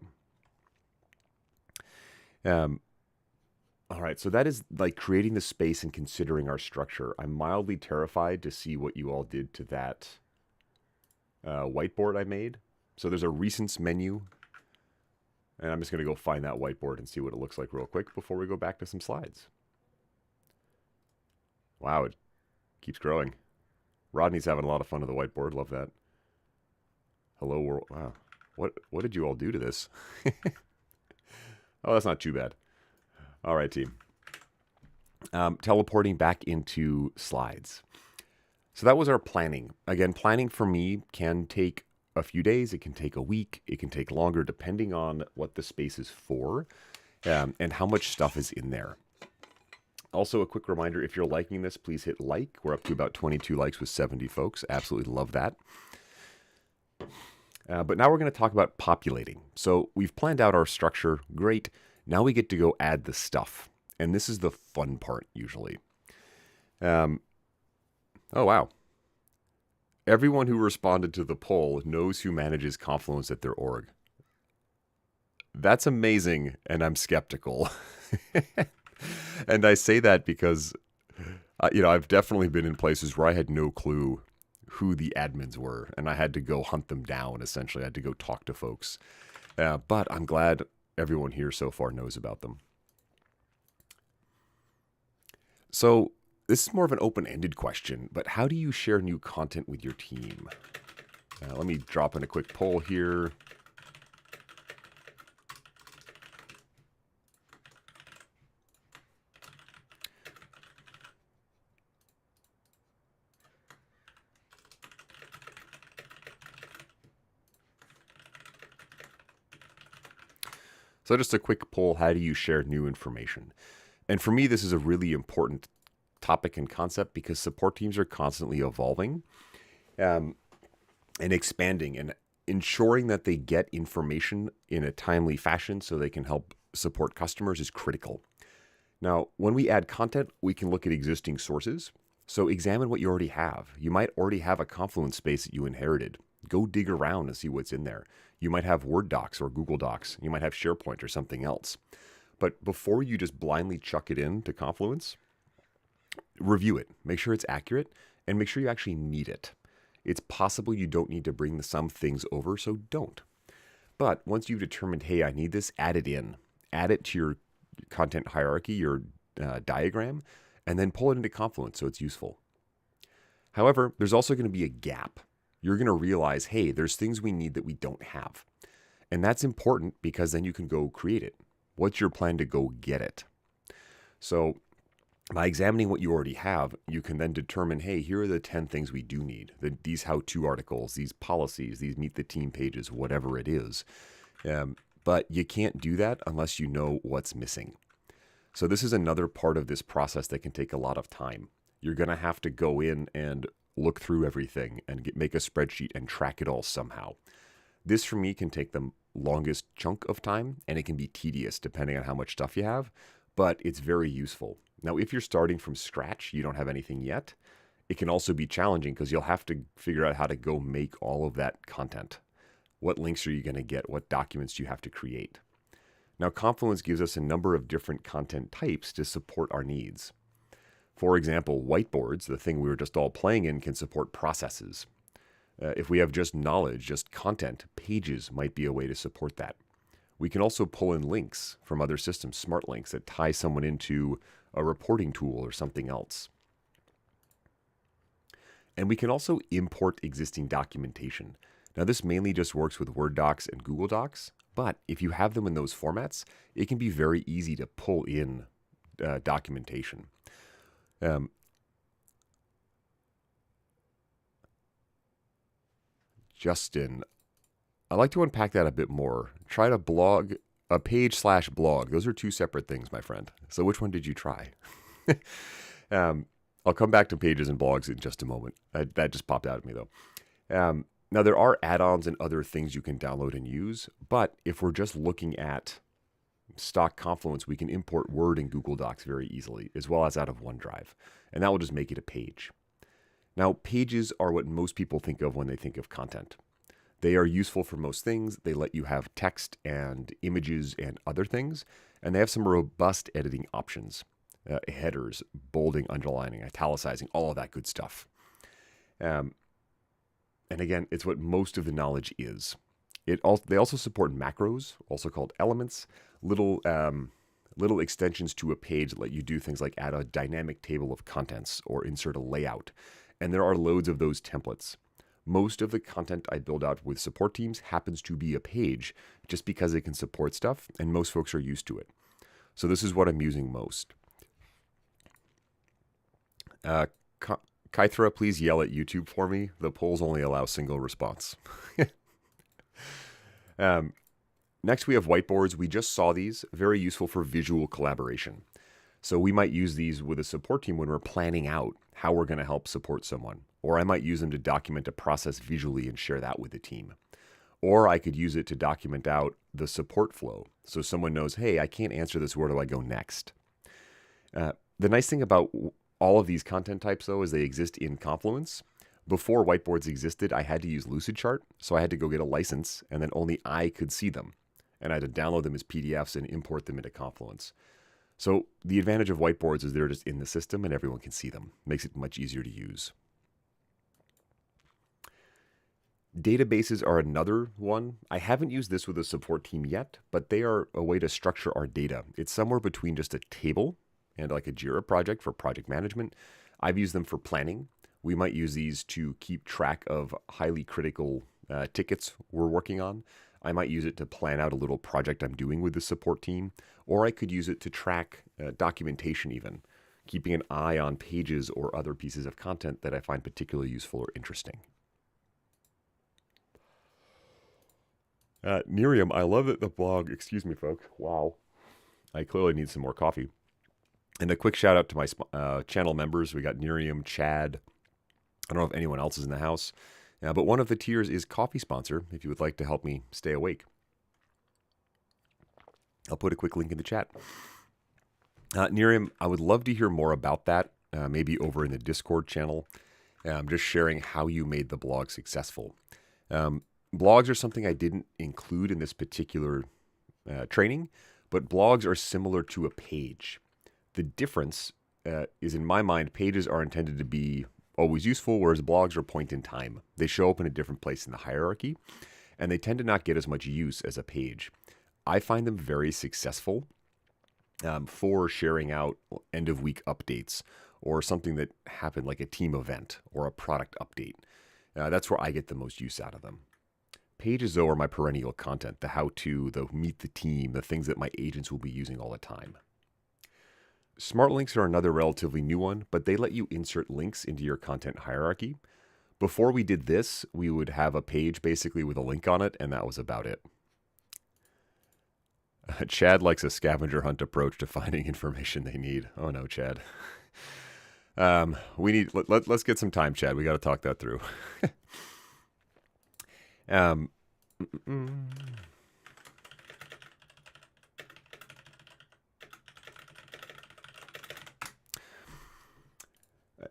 them. All right, so that is like creating the space and considering our structure. I'm mildly terrified to see what you all did to that whiteboard I made. So there's a recents menu. And I'm just going to go find that whiteboard and see what it looks like real quick before we go back to some slides. Wow, it keeps growing. Rodney's having a lot of fun with the whiteboard. Love that. Hello world. Wow. What did you all do to this? Oh, that's not too bad. All right, team. Teleporting back into slides. So that was our planning. Again, planning for me can take a few days. It can take a week. It can take longer depending on what the space is for and how much stuff is in there. Also, a quick reminder, if you're liking this, please hit like. We're up to about 22 likes with 70 folks. Absolutely love that. But now we're going to talk about populating. So we've planned out our structure. Great. Now we get to go add the stuff. And this is the fun part usually. Um, oh, wow. Everyone who responded to the poll knows who manages Confluence at their org. That's amazing, and I'm skeptical. And I say that because, I've definitely been in places where I had no clue who the admins were, and I had to go hunt them down, essentially. I had to go talk to folks. But I'm glad everyone here so far knows about them. So this is more of an open-ended question, but how do you share new content with your team? Let me drop in a quick poll here. So just a quick poll, how do you share new information? And for me, this is a really important topic and concept because support teams are constantly evolving and expanding and ensuring that they get information in a timely fashion so they can help support customers is critical. Now, when we add content, we can look at existing sources. So examine what you already have. You might already have a Confluence space that you inherited. Go dig around and see what's in there. You might have Word docs or Google Docs. You might have SharePoint or something else. But before you just blindly chuck it into Confluence, review it. Make sure it's accurate and make sure you actually need it. It's possible you don't need to bring some things over, so don't. But once you've determined, hey, I need this, add it in. Add it to your content hierarchy, your diagram, and then pull it into Confluence so it's useful. However, there's also going to be a gap. You're going to realize, hey, there's things we need that we don't have. And that's important because then you can go create it. What's your plan to go get it? So by examining what you already have, you can then determine, hey, here are the 10 things we do need. These how-to articles, these policies, these meet the team pages, whatever it is. But you can't do that unless you know what's missing. So this is another part of this process that can take a lot of time. You're going to have to go in and look through everything and make a spreadsheet and track it all somehow. This, for me, can take the longest chunk of time, and it can be tedious depending on how much stuff you have, but it's very useful. Now, if you're starting from scratch, you don't have anything yet, it can also be challenging because you'll have to figure out how to go make all of that content. What links are you going to get? What documents do you have to create? Now, Confluence gives us a number of different content types to support our needs. For example, whiteboards, the thing we were just all playing in, can support processes. If we have just knowledge, just content, pages might be a way to support that. We can also pull in links from other systems, smart links that tie someone into a reporting tool or something else. And we can also import existing documentation. Now, this mainly just works with Word docs and Google Docs, but if you have them in those formats, it can be very easy to pull in documentation. Justin, I'd like to unpack that a bit more. Try to blog, a page/blog. Those are two separate things, my friend. So which one did you try? I'll come back to pages and blogs in just a moment. That just popped out at me, though. Now, there are add-ons and other things you can download and use, but if we're just looking at stock Confluence, we can import Word and Google Docs very easily, as well as out of OneDrive, and that will just make it a page. Now, pages are what most people think of when they think of content. They are useful for most things. They let you have text and images and other things, and they have some robust editing options. Headers, bolding, underlining, italicizing, all of that good stuff. And again, it's what most of the knowledge is. They also support macros, also called elements, little extensions to a page that let you do things like add a dynamic table of contents or insert a layout. And there are loads of those templates. Most of the content I build out with support teams happens to be a page just because it can support stuff, and most folks are used to it. So this is what I'm using most. Kythra, please yell at YouTube for me. The polls only allow single response. Next, we have whiteboards. We just saw these. Very useful for visual collaboration. So we might use these with a support team when we're planning out how we're going to help support someone. Or I might use them to document a process visually and share that with the team. Or I could use it to document out the support flow. So someone knows, hey, I can't answer this. Where do I go next? The nice thing about all of these content types, though, as they exist in Confluence. Before whiteboards existed, I had to use Lucidchart, so I had to go get a license, and then only I could see them. And I had to download them as PDFs and import them into Confluence. So the advantage of whiteboards is they're just in the system and everyone can see them. Makes it much easier to use. Databases are another one. I haven't used this with a support team yet, but they are a way to structure our data. It's somewhere between just a table and like a Jira project for project management. I've used them for planning. We might use these to keep track of highly critical tickets we're working on. I might use it to plan out a little project I'm doing with the support team, or I could use it to track documentation even, keeping an eye on pages or other pieces of content that I find particularly useful or interesting. Nerium, I love that the blog, excuse me folks, wow, I clearly need some more coffee. And a quick shout out to my channel members. We got Nerium, Chad, I don't know if anyone else is in the house, but one of the tiers is coffee sponsor if you would like to help me stay awake. I'll put a quick link in the chat. Nerium, I would love to hear more about that, maybe over in the Discord channel, just sharing how you made the blog successful. Blogs are something I didn't include in this particular training, but blogs are similar to a page. The difference is, in my mind, pages are intended to be always useful, whereas blogs are point in time. They show up in a different place in the hierarchy, and they tend to not get as much use as a page. I find them very successful for sharing out end-of-week updates or something that happened like a team event or a product update. That's where I get the most use out of them. Pages, though, are my perennial content, the how-to, the meet the team, the things that my agents will be using all the time. Smart links are another relatively new one, but they let you insert links into your content hierarchy. Before we did this, we would have a page basically with a link on it, and that was about it. Chad likes a scavenger hunt approach to finding information they need. Oh no, Chad. Let's get some time, Chad. We got to talk that through.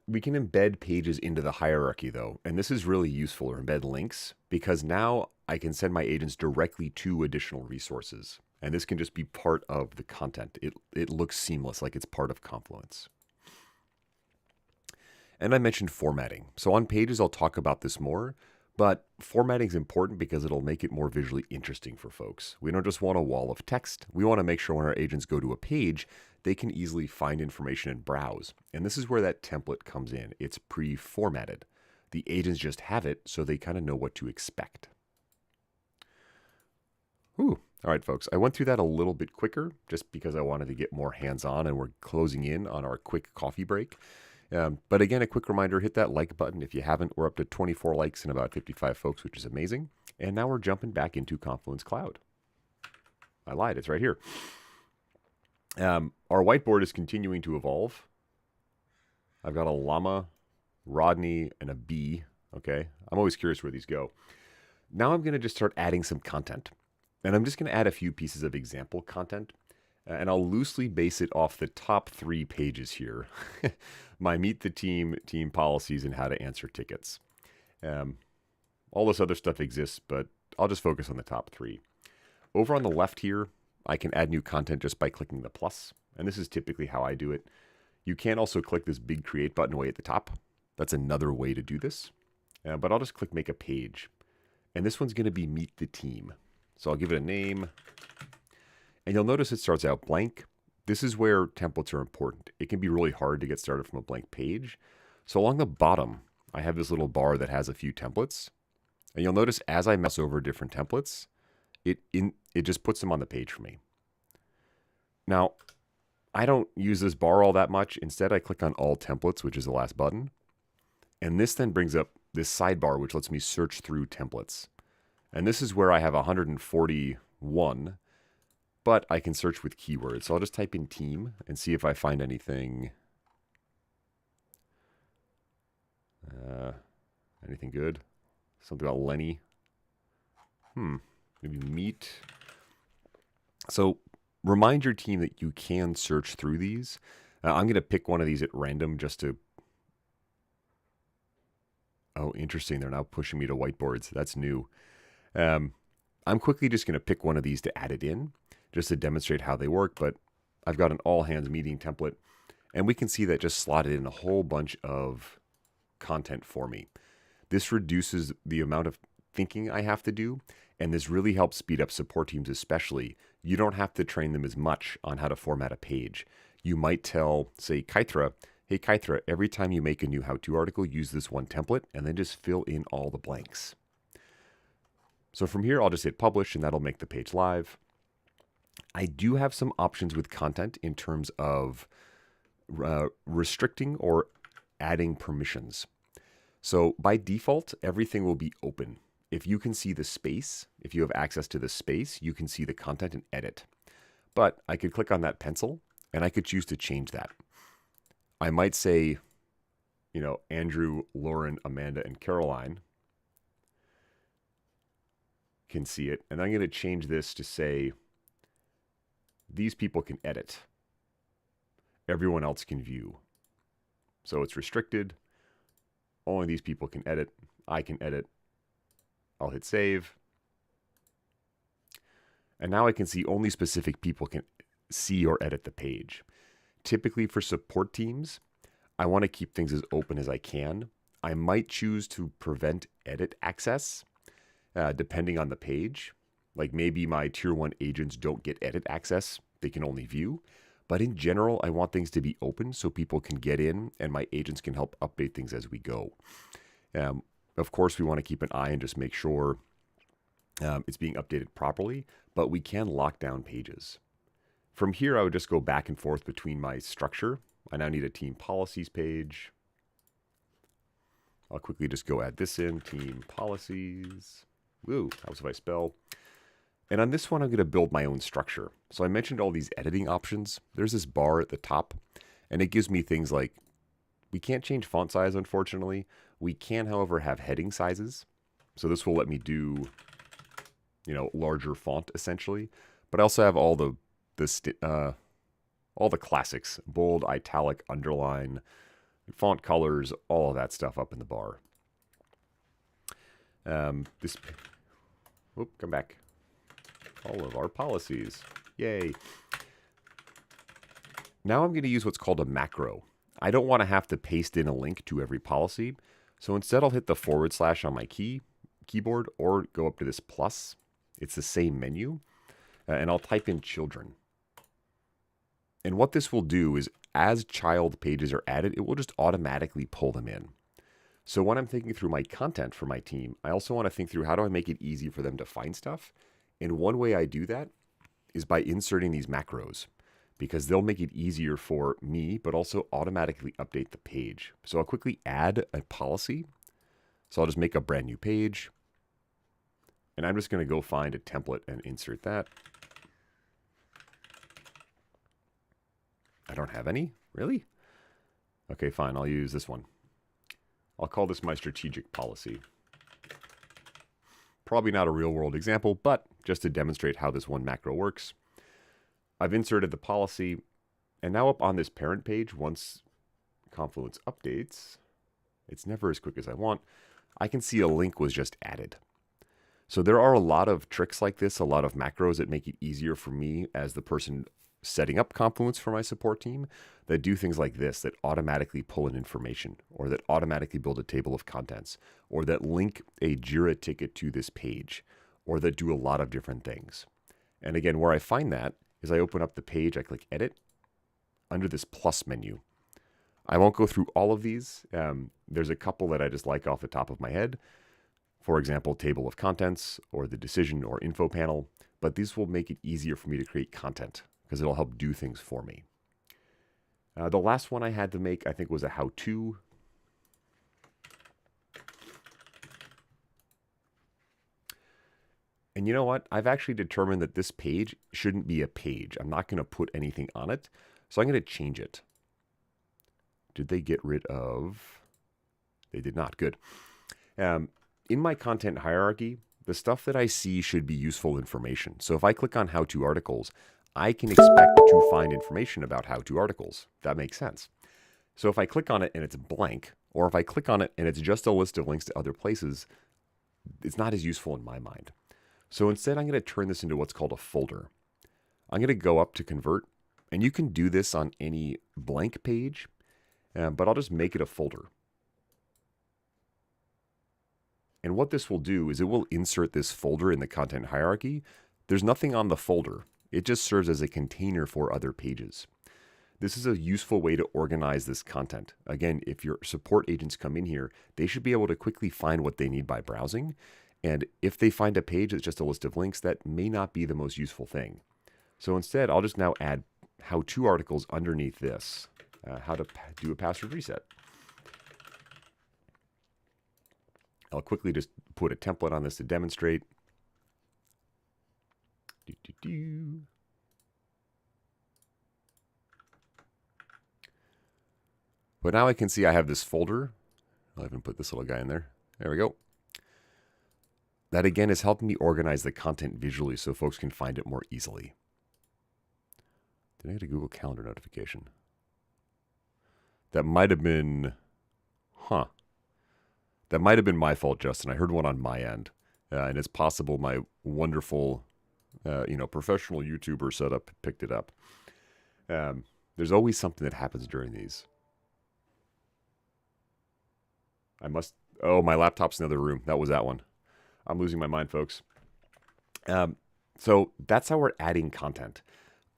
We can embed pages into the hierarchy, though, and this is really useful, or embed links, because now I can send my agents directly to additional resources, and this can just be part of the content. It looks seamless, like it's part of Confluence. And I mentioned formatting. So on pages, I'll talk about this more, but formatting is important because it'll make it more visually interesting for folks. We don't just want a wall of text. We want to make sure when our agents go to a page, they can easily find information and browse. And this is where that template comes in. It's pre-formatted. The agents just have it, so they kind of know what to expect. All right, folks. I went through that a little bit quicker just because I wanted to get more hands-on, and we're closing in on our quick coffee break. But again, a quick reminder, hit that like button if you haven't. We're up to 24 likes and about 55 folks, which is amazing. And now we're jumping back into Confluence Cloud. I lied, it's right here. Our whiteboard is continuing to evolve. I've got a llama, Rodney, and a bee. Okay, I'm always curious where these go. Now I'm going to just start adding some content. And I'm just going to add a few pieces of example content. And I'll loosely base it off the top 3 pages here. My meet the team, team policies, and how to answer tickets. All this other stuff exists, but I'll just focus on the top 3. Over on the left here, I can add new content just by clicking the plus. And this is typically how I do it. You can also click this big create button way at the top. That's another way to do this. But I'll just click make a page. And this one's going to be meet the team. So I'll give it a name. And you'll notice it starts out blank. This is where templates are important. It can be really hard to get started from a blank page. So along the bottom, I have this little bar that has a few templates. And you'll notice as I mouse over different templates, it just puts them on the page for me. Now, I don't use this bar all that much. Instead, I click on all templates, which is the last button. And this then brings up this sidebar, which lets me search through templates. And this is where I have 141, but I can search with keywords. So I'll just type in team and see if I find anything. Anything good? Something about Lenny. Maybe meet. So remind your team that you can search through these. I'm going to pick one of these at random just to... Oh, interesting. They're now pushing me to whiteboards. That's new. I'm quickly just going to pick one of these to add it in, just to demonstrate how they work. But I've got an all hands meeting template, and we can see that just slotted in a whole bunch of content for me. This reduces the amount of thinking I have to do, and this really helps speed up support teams especially. You don't have to train them as much on how to format a page. You might tell, say, Kythra, hey Kythra, every time you make a new how-to article, use this one template, and then just fill in all the blanks. So from here, I'll just hit publish, and that'll make the page live. I do have some options with content in terms of restricting or adding permissions. So by default, everything will be open. If you can see the space, if you have access to the space, you can see the content and edit. But I could click on that pencil, and I could choose to change that. I might say, Andrew, Lauren, Amanda, and Caroline can see it. And I'm going to change this to say, these people can edit. Everyone else can view. So it's restricted. Only these people can edit. I can edit. I'll hit save. And now I can see only specific people can see or edit the page. Typically for support teams, I want to keep things as open as I can. I might choose to prevent edit access depending on the page. Like maybe my tier 1 agents don't get edit access. They can only view. But in general, I want things to be open so people can get in and my agents can help update things as we go. Of course, we want to keep an eye and just make sure it's being updated properly, but we can lock down pages. From here, I would just go back and forth between my structure. I now need a team policies page. I'll quickly just go add this in, team policies. Woo, that was if I spell. And on this one, I'm going to build my own structure. So I mentioned all these editing options. There's this bar at the top, and it gives me things like, we can't change font size, unfortunately. We can, however, have heading sizes. So this will let me do, larger font, essentially. But I also have all the classics, bold, italic, underline, font colors, all of that stuff up in the bar. Come back. All of our policies. Yay. Now I'm going to use what's called a macro. I don't want to have to paste in a link to every policy. So instead I'll hit the / on my keyboard or go up to this plus. It's the same menu. And I'll type in children. And what this will do is as child pages are added, it will just automatically pull them in. So when I'm thinking through my content for my team, I also want to think through how do I make it easy for them to find stuff. And one way I do that is by inserting these macros, because they'll make it easier for me, but also automatically update the page. So I'll quickly add a policy. So I'll just make a brand new page. And I'm just going to go find a template and insert that. I don't have any? Really? Okay, fine. I'll use this one. I'll call this my strategic policy. Probably not a real-world example, but just to demonstrate how this one macro works. I've inserted the policy, and now up on this parent page, once Confluence updates, it's never as quick as I want, I can see a link was just added. So there are a lot of tricks like this, a lot of macros that make it easier for me as the person setting up Confluence for my support team that do things like this, that automatically pull in information, or that automatically build a table of contents, or that link a Jira ticket to this page, or that do a lot of different things. And again, where I find that is I open up the page, I click edit, under this plus menu. I won't go through all of these. There's a couple that I just like off the top of my head. For example, table of contents, or the decision or info panel, but these will make it easier for me to create content because it'll help do things for me. The last one I had to make, I think, was a how-to. And you know what? I've actually determined that this page shouldn't be a page. I'm not going to put anything on it, so I'm going to change it. Did they get rid of... They did not. Good. In my content hierarchy, the stuff that I see should be useful information. So if I click on how-to articles, I can expect to find information about how-to articles. That makes sense. So if I click on it and it's blank, or if I click on it and it's just a list of links to other places, it's not as useful in my mind. So instead, I'm going to turn this into what's called a folder. I'm going to go up to convert, and you can do this on any blank page, but I'll just make it a folder. And what this will do is it will insert this folder in the content hierarchy. There's nothing on the folder. It just serves as a container for other pages. This is a useful way to organize this content. Again, if your support agents come in here, they should be able to quickly find what they need by browsing. And if they find a page that's just a list of links, that may not be the most useful thing. So instead, I'll just now add how-to articles underneath this. How to do a password reset. I'll quickly just put a template on this to demonstrate. But now I can see I have this folder. I'll even put this little guy in there. There we go. That again is helping me organize the content visually so folks can find it more easily. Did I get a Google Calendar notification? That might have been, that might have been my fault, Justin. I heard one on my end. And it's possible my wonderful, professional YouTuber setup picked it up. There's always something that happens during these. My laptop's in the other room. That was that one. I'm losing my mind, folks. So that's how we're adding content.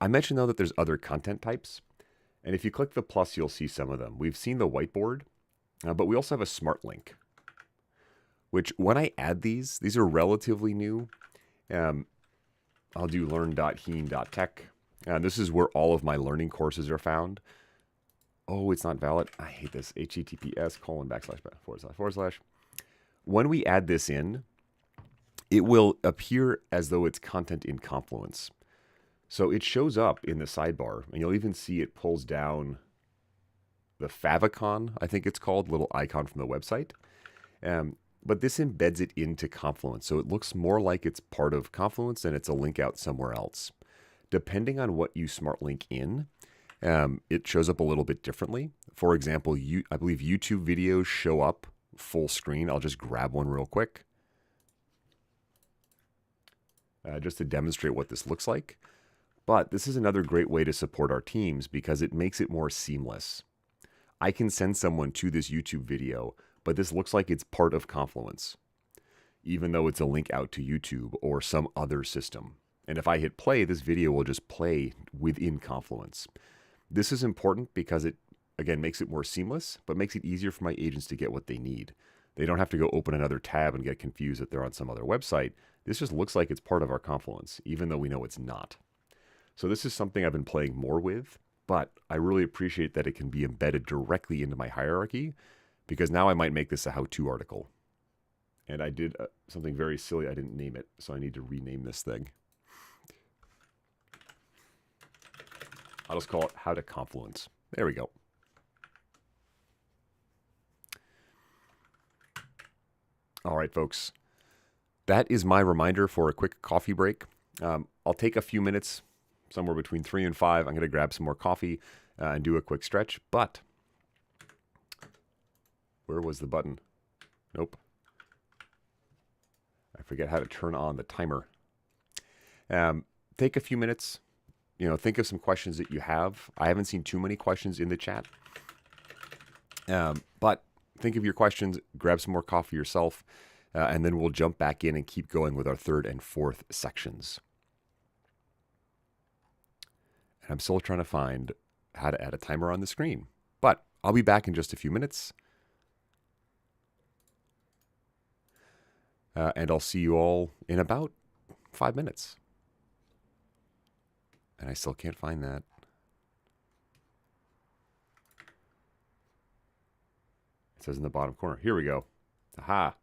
I mentioned, though, that there's other content types. And if you click the plus, you'll see some of them. We've seen the whiteboard, but we also have a smart link, which when I add these are relatively new. I'll do learn.heen.tech. This is where all of my learning courses are found. Oh, it's not valid. I hate this. https:////. When we add this in, it will appear as though it's content in Confluence. So it shows up in the sidebar, and you'll even see it pulls down the favicon, I think it's called, little icon from the website. But this embeds it into Confluence, so it looks more like it's part of Confluence than it's a link out somewhere else. Depending on what you smart link in, it shows up a little bit differently. For example, I believe YouTube videos show up full screen. I'll just grab one real quick just to demonstrate what this looks like. But this is another great way to support our teams because it makes it more seamless. I can send someone to this YouTube video, but this looks like it's part of Confluence, even though it's a link out to YouTube or some other system. And if I hit play, this video will just play within Confluence. This is important because it, again, makes it more seamless, but makes it easier for my agents to get what they need. They don't have to go open another tab and get confused that they're on some other website. This just looks like it's part of our Confluence, even though we know it's not. So this is something I've been playing more with, but I really appreciate that it can be embedded directly into my hierarchy, because now I might make this a how-to article. And I did something very silly. I didn't name it, so I need to rename this thing. I'll just call it How to Confluence. There we go. All right, folks. That is my reminder for a quick coffee break. I'll take a few minutes, somewhere between 3 and 5. I'm going to grab some more coffee and do a quick stretch. But where was the button? Nope. I forget how to turn on the timer. Take a few minutes. Think of some questions that you have. I haven't seen too many questions in the chat. But think of your questions, grab some more coffee yourself, and then we'll jump back in and keep going with our third and fourth sections. And I'm still trying to find how to add a timer on the screen. But I'll be back in just a few minutes. And I'll see you all in about 5 minutes. And I still can't find that. It says in the bottom corner. Here we go. Aha.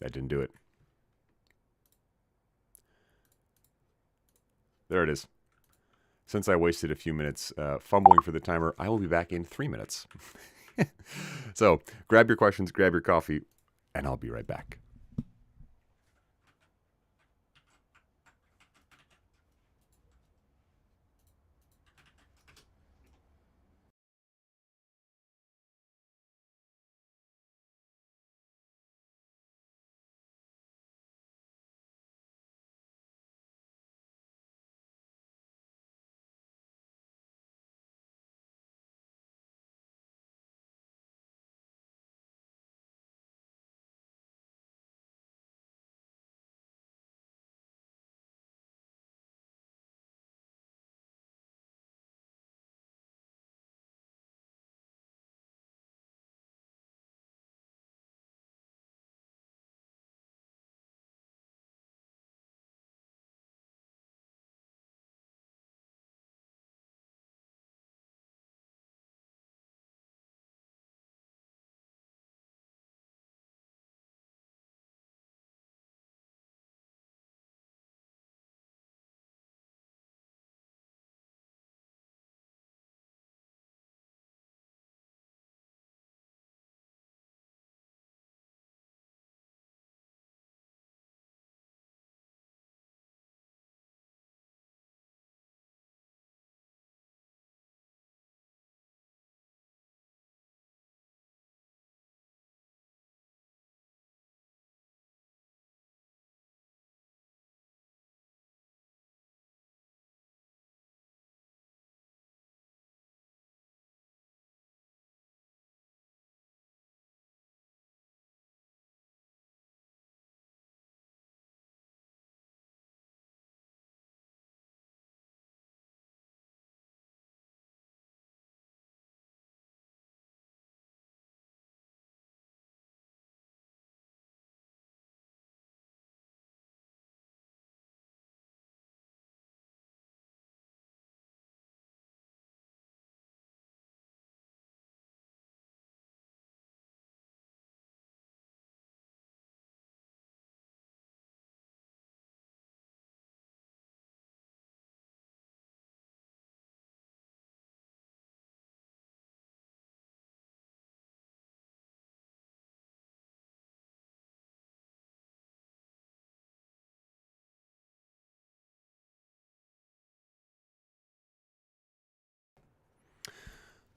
That didn't do it. There it is. Since I wasted a few minutes fumbling for the timer, I will be back in 3 minutes. So grab your questions, grab your coffee, and I'll be right back.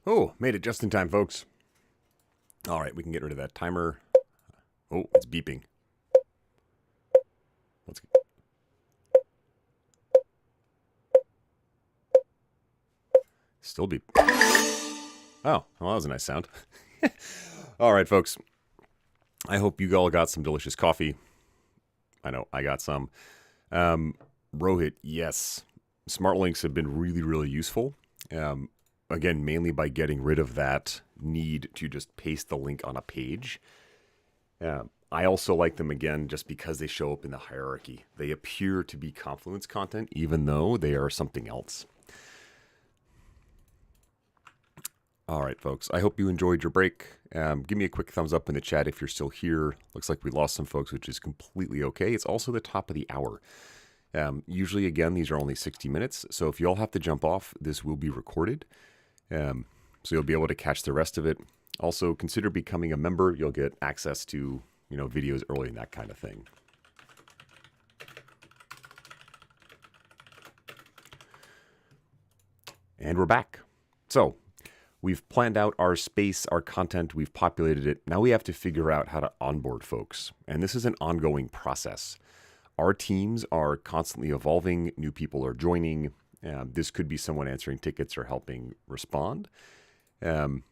Oh, made it just in time, folks. All right, we can get rid of that timer. Oh, it's beeping. Let's still beep. Oh, well, that was a nice sound. All right, folks. I hope you all got some delicious coffee. I know I got some. Rohit, yes. Smart links have been really, really useful. Again, mainly by getting rid of that need to just paste the link on a page. I also like them, again, just because they show up in the hierarchy. They appear to be Confluence content, even though they are something else. All right, folks. I hope you enjoyed your break. Give me a quick thumbs up in the chat if you're still here. Looks like we lost some folks, which is completely okay. It's also the top of the hour. Usually, again, these are only 60 minutes. So if you all have to jump off, this will be recorded. So you'll be able to catch the rest of it. Also, consider becoming a member. You'll get access to, videos early and that kind of thing. And we're back. So we've planned out our space, our content, we've populated it. Now we have to figure out how to onboard folks. And this is an ongoing process. Our teams are constantly evolving. New people are joining. This could be someone answering tickets or helping respond. And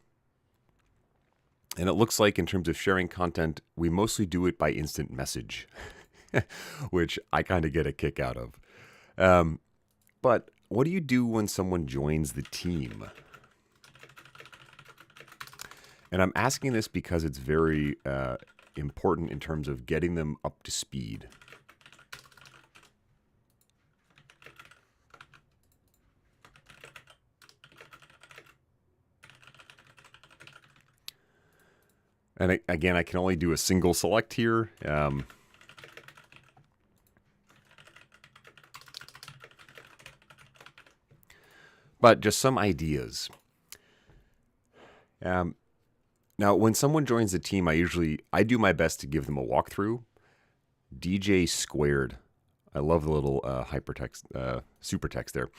it looks like in terms of sharing content, we mostly do it by instant message, which I kind of get a kick out of. But what do you do when someone joins the team? And I'm asking this because it's very important in terms of getting them up to speed. And again, I can only do a single select here. But just some ideas. Now, when someone joins the team, I do my best to give them a walkthrough. DJ squared. I love the little hypertext, supertext there.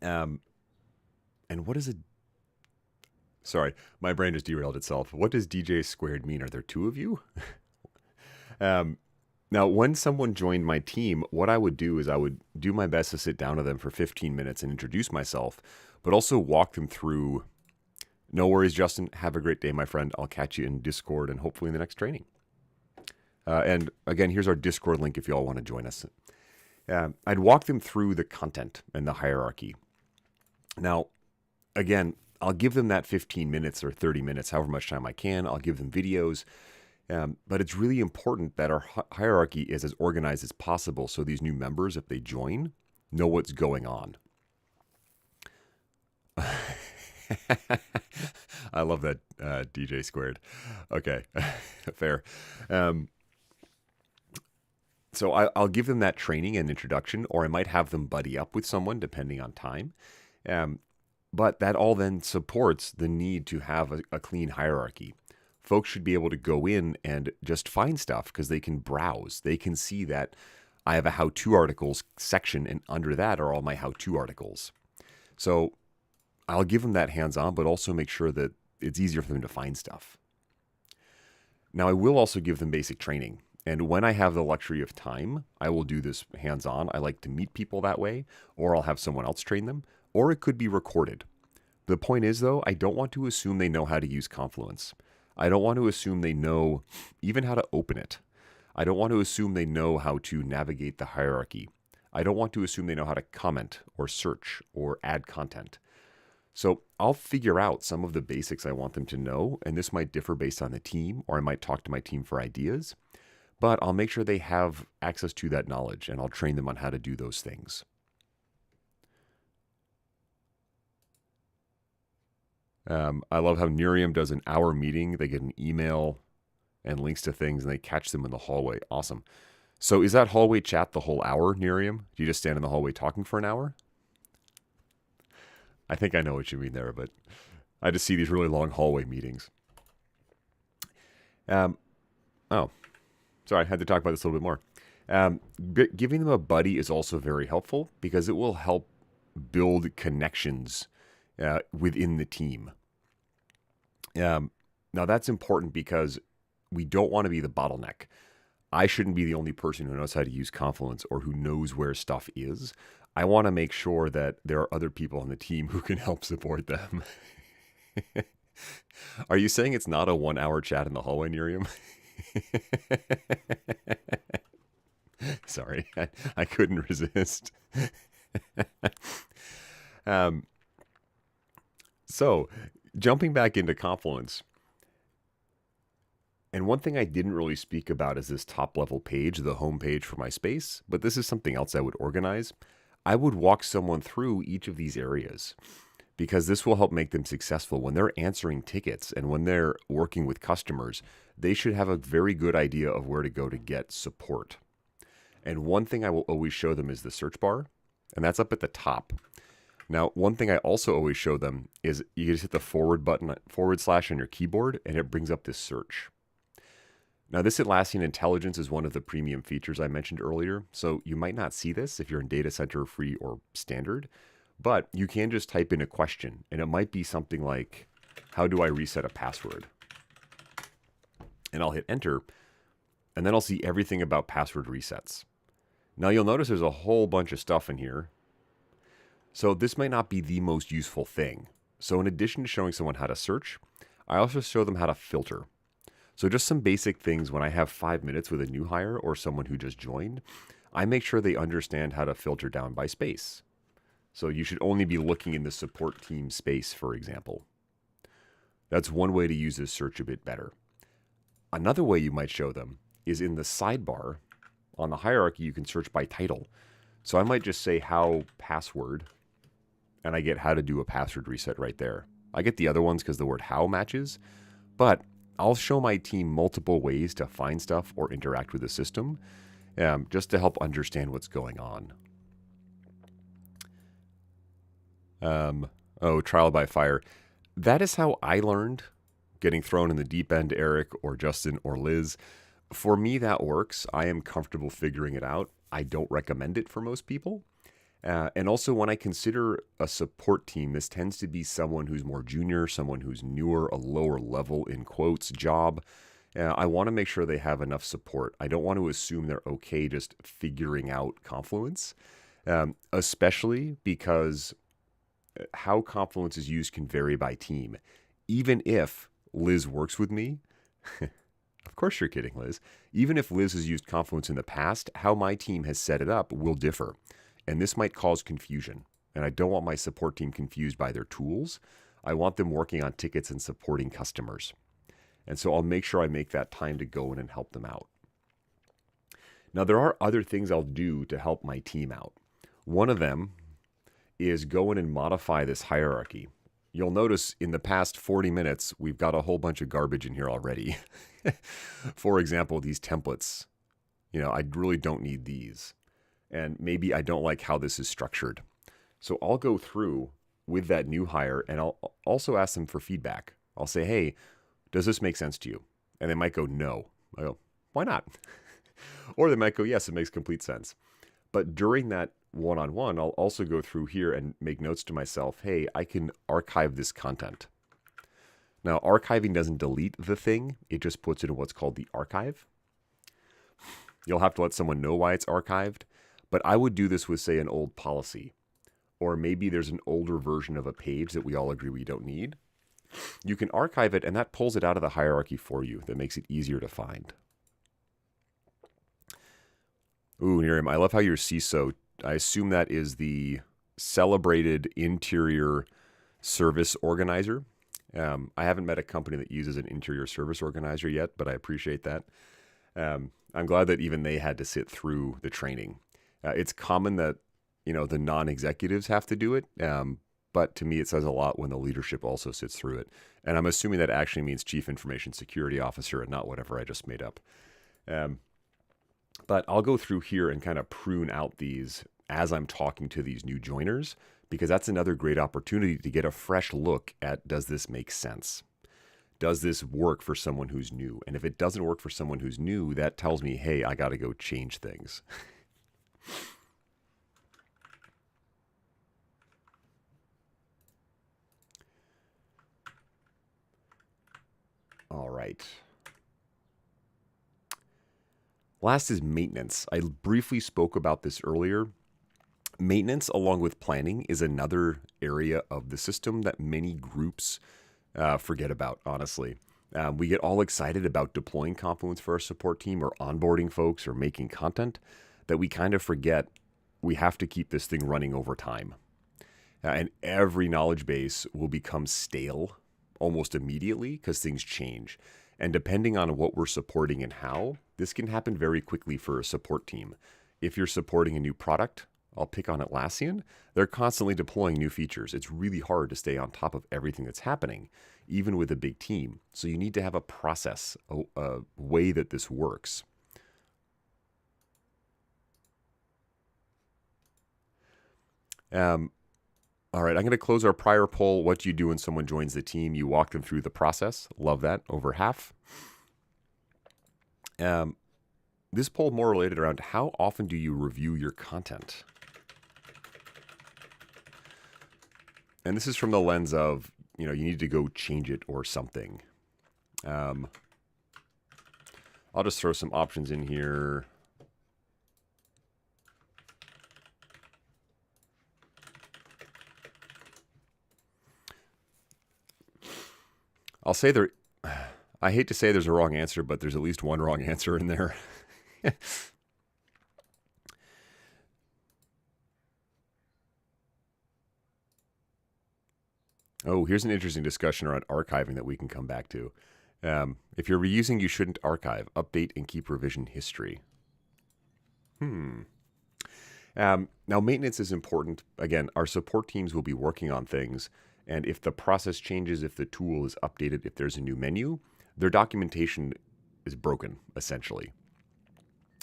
And what is it? Sorry, my brain just derailed itself. What does DJ squared mean? Are there two of you? Now, when someone joined my team, what I would do is I would do my best to sit down to them for 15 minutes and introduce myself, but also walk them through. No worries, Justin. Have a great day, my friend. I'll catch you in Discord and hopefully in the next training. And again, here's our Discord link if you all want to join us. I'd walk them through the content and the hierarchy. Now, again, I'll give them that 15 minutes or 30 minutes, however much time I can. I'll give them videos. But it's really important that our hierarchy is as organized as possible so these new members, if they join, know what's going on. I love that DJ squared. Okay, fair. So I'll give them that training and introduction, or I might have them buddy up with someone depending on time. But that all then supports the need to have a clean hierarchy. Folks should be able to go in and just find stuff because they can browse. They can see that I have a how-to articles section, and under that are all my how-to articles. So I'll give them that hands-on, but also make sure that it's easier for them to find stuff. Now, I will also give them basic training. And when I have the luxury of time, I will do this hands-on. I like to meet people that way, or I'll have someone else train them, or it could be recorded. The point is, though, I don't want to assume they know how to use Confluence. I don't want to assume they know even how to open it. I don't want to assume they know how to navigate the hierarchy. I don't want to assume they know how to comment or search or add content. So I'll figure out some of the basics I want them to know, and this might differ based on the team, or I might talk to my team for ideas, but I'll make sure they have access to that knowledge, and I'll train them on how to do those things. I love how Nerium does an hour meeting. They get an email and links to things, and they catch them in the hallway. Awesome. So is that hallway chat the whole hour, Nerium? Do you just stand in the hallway talking for an hour? I think I know what you mean there, but I just see these really long hallway meetings. Oh, sorry, I had to talk about this a little bit more. Giving them a buddy is also very helpful because it will help build connections within the team. Now, that's important because we don't want to be the bottleneck. I shouldn't be the only person who knows how to use Confluence or who knows where stuff is. I want to make sure that there are other people on the team who can help support them. Are you saying it's not a 1 hour chat in the hallway, Nerium? Sorry, I couldn't resist. So, jumping back into Confluence, and one thing I didn't really speak about is this top level page, the home page for my space, but this is something else I would organize. I would walk someone through each of these areas because this will help make them successful. When they're answering tickets and when they're working with customers, they should have a very good idea of where to go to get support. And one thing I will always show them is the search bar, and that's up at the top. Now, one thing I also always show them is you just hit the forward button, / on your keyboard, and it brings up this search. Now, this Atlassian intelligence is one of the premium features I mentioned earlier, so you might not see this if you're in data center, free, or standard, but you can just type in a question, and it might be something like, how do I reset a password? And I'll hit enter, and then I'll see everything about password resets. Now, you'll notice there's a whole bunch of stuff in here. So this might not be the most useful thing. So in addition to showing someone how to search, I also show them how to filter. So just some basic things when I have 5 minutes with a new hire or someone who just joined, I make sure they understand how to filter down by space. So you should only be looking in the support team space, for example. That's one way to use this search a bit better. Another way you might show them is in the sidebar. On the hierarchy, you can search by title. So I might just say how password, and I get how to do a password reset right there. I get the other ones because the word how matches, but I'll show my team multiple ways to find stuff or interact with the system, just to help understand what's going on. Trial by fire. That is how I learned getting thrown in the deep end, Eric or Justin or Liz. For me, that works. I am comfortable figuring it out. I don't recommend it for most people. And also, when I consider a support team, this tends to be someone who's more junior, someone who's newer, a lower level, in quotes, job. I want to make sure they have enough support. I don't want to assume they're okay just figuring out Confluence, especially because how Confluence is used can vary by team. Even if Liz works with me, of course you're kidding, Liz. Even if Liz has used Confluence in the past, how my team has set it up will differ. And this might cause confusion. And I don't want my support team confused by their tools. I want them working on tickets and supporting customers. And so I'll make sure I make that time to go in and help them out. Now, there are other things I'll do to help my team out. One of them is go in and modify this hierarchy. You'll notice in the past 40 minutes, we've got a whole bunch of garbage in here already. For example, these templates. I really don't need these. And maybe I don't like how this is structured. So I'll go through with that new hire and I'll also ask them for feedback. I'll say, hey, does this make sense to you? And they might go, no. I go, why not? Or they might go, yes, it makes complete sense. But during that one-on-one, I'll also go through here and make notes to myself, hey, I can archive this content. Now, archiving doesn't delete the thing. It just puts it in what's called the archive. You'll have to let someone know why it's archived. But I would do this with, say, an old policy. Or maybe there's an older version of a page that we all agree we don't need. You can archive it, and that pulls it out of the hierarchy for you. That makes it easier to find. Ooh, Miriam, I love how your CISO, I assume that is the celebrated interior service organizer. I haven't met a company that uses an interior service organizer yet, but I appreciate that. I'm glad that even they had to sit through the training. It's common that, the non-executives have to do it. But to me, it says a lot when the leadership also sits through it. And I'm assuming that actually means Chief Information Security Officer and not whatever I just made up. But I'll go through here and kind of prune out these as I'm talking to these new joiners, because that's another great opportunity to get a fresh look at, does this make sense? Does this work for someone who's new? And if it doesn't work for someone who's new, that tells me, hey, I got to go change things. All right. Last is maintenance. I briefly spoke about this earlier. Maintenance, along with planning, is another area of the system that many groups forget about, honestly. We get all excited about deploying Confluence for our support team or onboarding folks or making content that we kind of forget we have to keep this thing running over time. And every knowledge base will become stale almost immediately because things change. And depending on what we're supporting and how, this can happen very quickly for a support team. If you're supporting a new product, I'll pick on Atlassian, they're constantly deploying new features. It's really hard to stay on top of everything that's happening, even with a big team. So you need to have a process, a way that this works. All right, I'm going to close our prior poll. What do you do when someone joins the team? You walk them through the process. Love that, over half. This poll more related around how often do you review your content? And this is from the lens of, you need to go change it or something. I'll just throw some options in here. I'll say I hate to say there's a wrong answer, but there's at least one wrong answer in there. Oh, here's an interesting discussion around archiving that we can come back to. If you're reusing, you shouldn't archive, update, and keep revision history. Now, maintenance is important. Again, our support teams will be working on things. And if the process changes, if the tool is updated, if there's a new menu, their documentation is broken, essentially.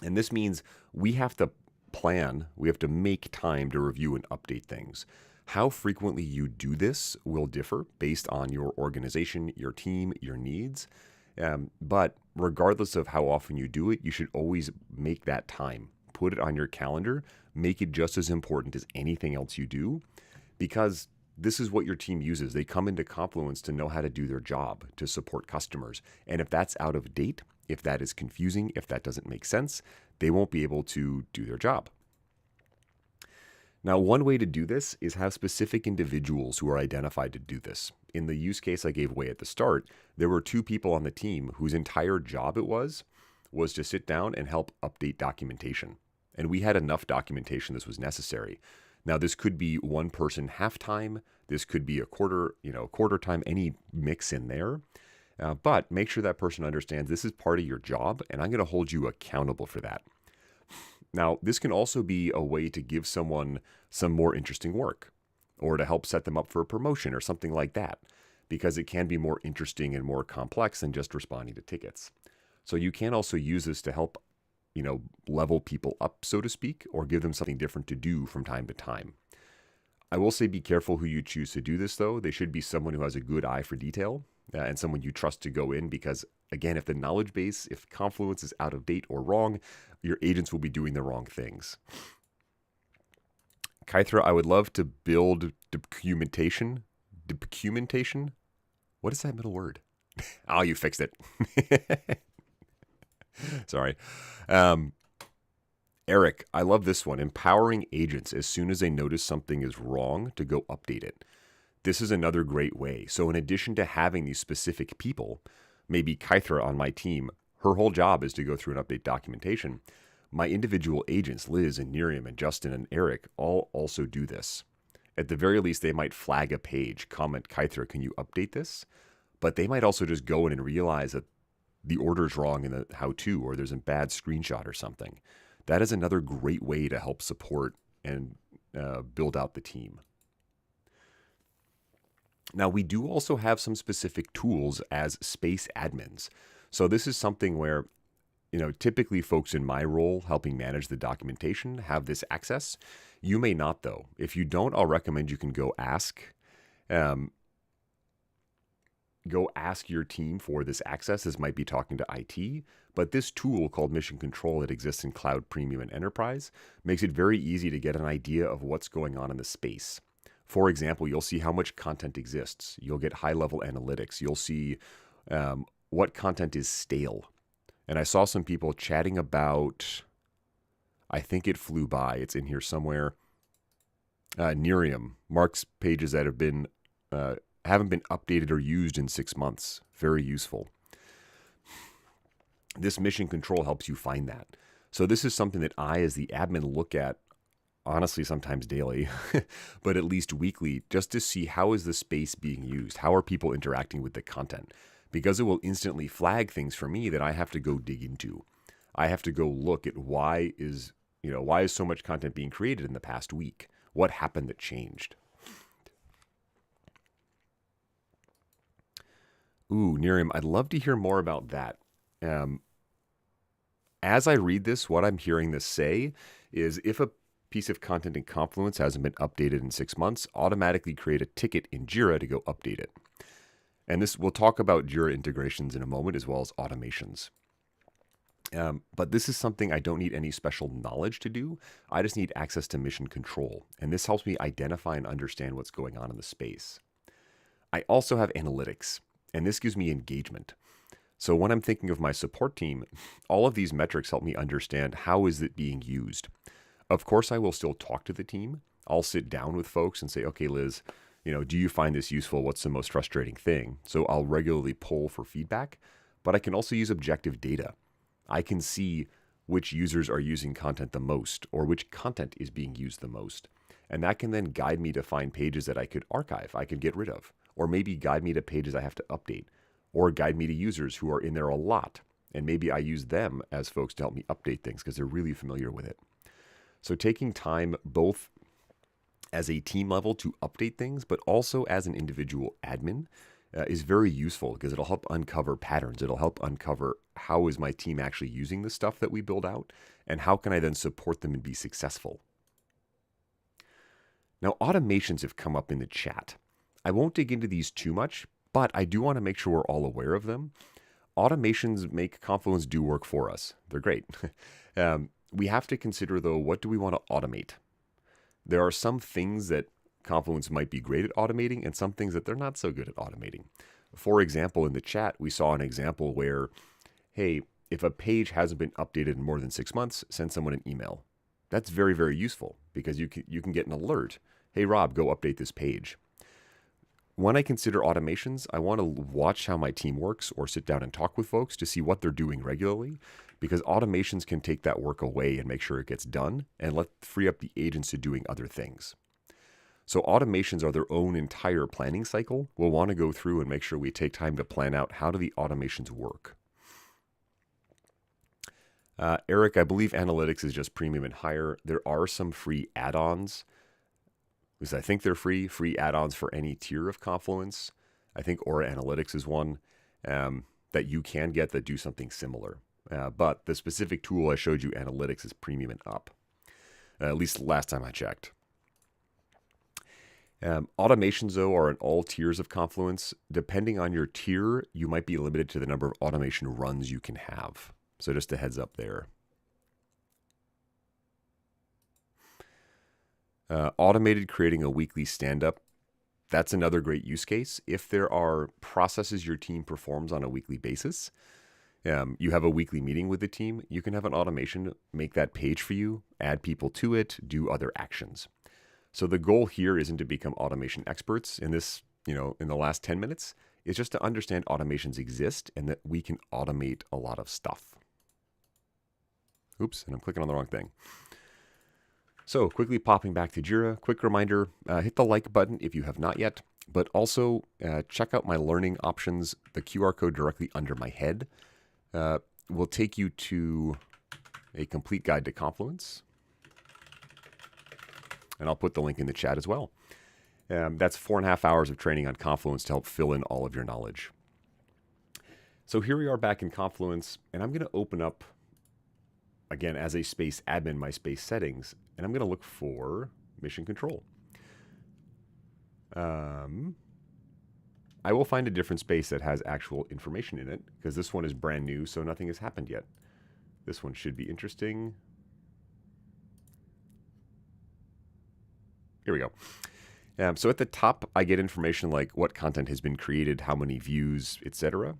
And this means we have to plan, we have to make time to review and update things. How frequently you do this will differ based on your organization, your team, your needs. But regardless of how often you do it, you should always make that time. Put it on your calendar. Make it just as important as anything else you do, because this is what your team uses. They come into Confluence to know how to do their job, to support customers. And if that's out of date, if that is confusing, if that doesn't make sense, they won't be able to do their job. Now, one way to do this is have specific individuals who are identified to do this. In the use case I gave away at the start, there were 2 people on the team whose entire job it was to sit down and help update documentation. And we had enough documentation this was necessary. Now, this could be one person half-time. This could be a quarter time, any mix in there. But make sure that person understands this is part of your job, and I'm going to hold you accountable for that. Now, this can also be a way to give someone some more interesting work, or to help set them up for a promotion or something like that, because it can be more interesting and more complex than just responding to tickets. So you can also use this to help, level people up, so to speak, or give them something different to do from time to time. I will say be careful who you choose to do this, though. They should be someone who has a good eye for detail and someone you trust to go in, because, again, if the knowledge base, if Confluence is out of date or wrong, your agents will be doing the wrong things. Kythra, I would love to build documentation. Documentation? What is that middle word? Oh, you fixed it. Sorry. Eric, I love this one. Empowering agents as soon as they notice something is wrong to go update it. This is another great way. So in addition to having these specific people, maybe Kythra on my team, her whole job is to go through and update documentation. My individual agents, Liz and Miriam and Justin and Eric, all also do this. At the very least, they might flag a page, comment, Kythra, can you update this? But they might also just go in and realize that the order's wrong in the how-to, or there's a bad screenshot or something. That is another great way to help support and build out the team. Now, we do also have some specific tools as space admins. So this is something where, typically folks in my role helping manage the documentation have this access. You may not, though. If you don't, I'll recommend you can go ask your team for this access. This might be talking to IT, but this tool called Mission Control that exists in Cloud Premium and Enterprise makes it very easy to get an idea of what's going on in the space. For example, you'll see how much content exists. You'll get high-level analytics. You'll see what content is stale. And I saw some people chatting about, I think it flew by, it's in here somewhere, Nerium, Mark's pages that have been haven't been updated or used in 6 months. Very useful. This Mission Control helps you find that. So this is something that I, as the admin, look at, honestly, sometimes daily, but at least weekly, just to see how is the space being used? How are people interacting with the content? Because it will instantly flag things for me that I have to go dig into. I have to go look at why is so much content being created in the past week? What happened that changed? Ooh, Nerium, I'd love to hear more about that. As I read this, what I'm hearing this say is if a piece of content in Confluence hasn't been updated in 6 months, automatically create a ticket in Jira to go update it. And we'll talk about Jira integrations in a moment, as well as automations. But this is something I don't need any special knowledge to do. I just need access to Mission Control. And this helps me identify and understand what's going on in the space. I also have analytics, and this gives me engagement. So when I'm thinking of my support team, all of these metrics help me understand how is it being used. Of course, I will still talk to the team. I'll sit down with folks and say, okay, Liz, do you find this useful? What's the most frustrating thing? So I'll regularly poll for feedback, but I can also use objective data. I can see which users are using content the most, or which content is being used the most. And that can then guide me to find pages that I could archive, I could get rid of, or maybe guide me to pages I have to update, or guide me to users who are in there a lot. And maybe I use them as folks to help me update things because they're really familiar with it. So taking time both as a team level to update things, but also as an individual admin is very useful because it'll help uncover patterns. It'll help uncover how is my team actually using the stuff that we build out, and how can I then support them and be successful. Now, automations have come up in the chat. I won't dig into these too much, but I do want to make sure we're all aware of them. Automations make Confluence do work for us. They're great. We have to consider, though, what do we want to automate? There are some things that Confluence might be great at automating and some things that they're not so good at automating. For example, in the chat, we saw an example where, hey, if a page hasn't been updated in more than 6 months, send someone an email. That's very, very useful because you can get an alert. Hey, Rob, go update this page. When I consider automations, I want to watch how my team works or sit down and talk with folks to see what they're doing regularly, because automations can take that work away and make sure it gets done and free up the agents to doing other things. So automations are their own entire planning cycle. We'll want to go through and make sure we take time to plan out how do the automations work. Eric, I believe analytics is just premium and higher. There are some free add-ons. Because I think they're free add-ons for any tier of Confluence. I think Aura Analytics is one that you can get that do something similar. But the specific tool I showed you, Analytics, is premium and up. At least last time I checked. Automations, though, are in all tiers of Confluence. Depending on your tier, you might be limited to the number of automation runs you can have. So just a heads up there. Automated creating a weekly stand-up. That's another great use case. If there are processes your team performs on a weekly basis, you have a weekly meeting with the team, you can have an automation make that page for you, add people to it, do other actions. So the goal here isn't to become automation experts in this, in the last 10 minutes. It's just to understand automations exist and that we can automate a lot of stuff. Oops, and I'm clicking on the wrong thing. So quickly popping back to Jira, quick reminder, hit the like button if you have not yet, but also check out my learning options. The QR code directly under my head will take you to a complete guide to Confluence. And I'll put the link in the chat as well. That's 4.5 hours of training on Confluence to help fill in all of your knowledge. So here we are back in Confluence, and I'm going to open up, again, as a space admin, my space settings, and I'm going to look for mission control. I will find a different space that has actual information in it, because this one is brand new, so nothing has happened yet. This one should be interesting. Here we go. So at the top, I get information like what content has been created, how many views, etc.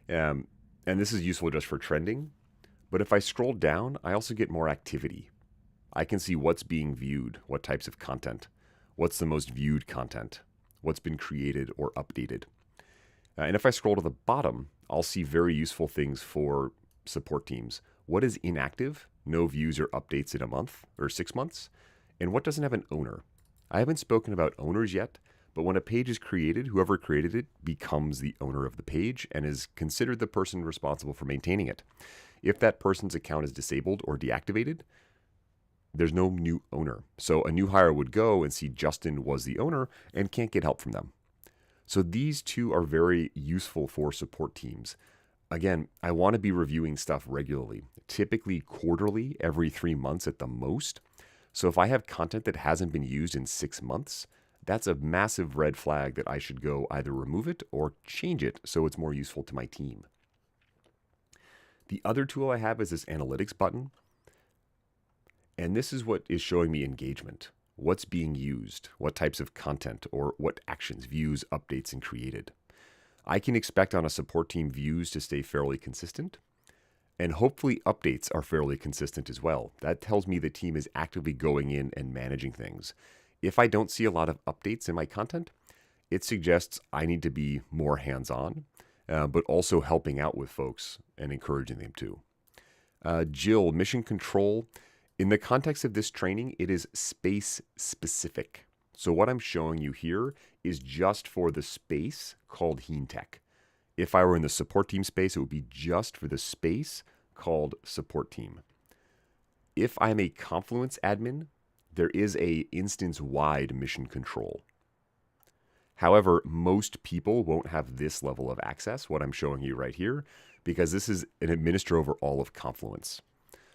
And this is useful just for trending. But if I scroll down, I also get more activity. I can see what's being viewed, what types of content, what's the most viewed content, what's been created or updated. And if I scroll to the bottom, I'll see very useful things for support teams. What is inactive, no views or updates in a month or 6 months, and what doesn't have an owner. I haven't spoken about owners yet, but when a page is created, whoever created it becomes the owner of the page and is considered the person responsible for maintaining it. If that person's account is disabled or deactivated, there's no new owner. So a new hire would go and see Justin was the owner and can't get help from them. So these two are very useful for support teams. Again, I want to be reviewing stuff regularly, typically quarterly, every 3 months at the most. So if I have content that hasn't been used in 6 months, that's a massive red flag that I should go either remove it or change it so it's more useful to my team. The other tool I have is this analytics button. And this is what is showing me engagement. What's being used, what types of content, or what actions, views, updates, and created. I can expect on a support team views to stay fairly consistent. And hopefully updates are fairly consistent as well. That tells me the team is actively going in and managing things. If I don't see a lot of updates in my content, it suggests I need to be more hands-on, but also helping out with folks and encouraging them to. Jill, mission control. In the context of this training, it is space specific. So what I'm showing you here is just for the space called HeanTech. If I were in the support team space, it would be just for the space called support team. If I'm a Confluence admin, there is a instance-wide mission control. However, most people won't have this level of access, what I'm showing you right here, because this is an administer over all of Confluence.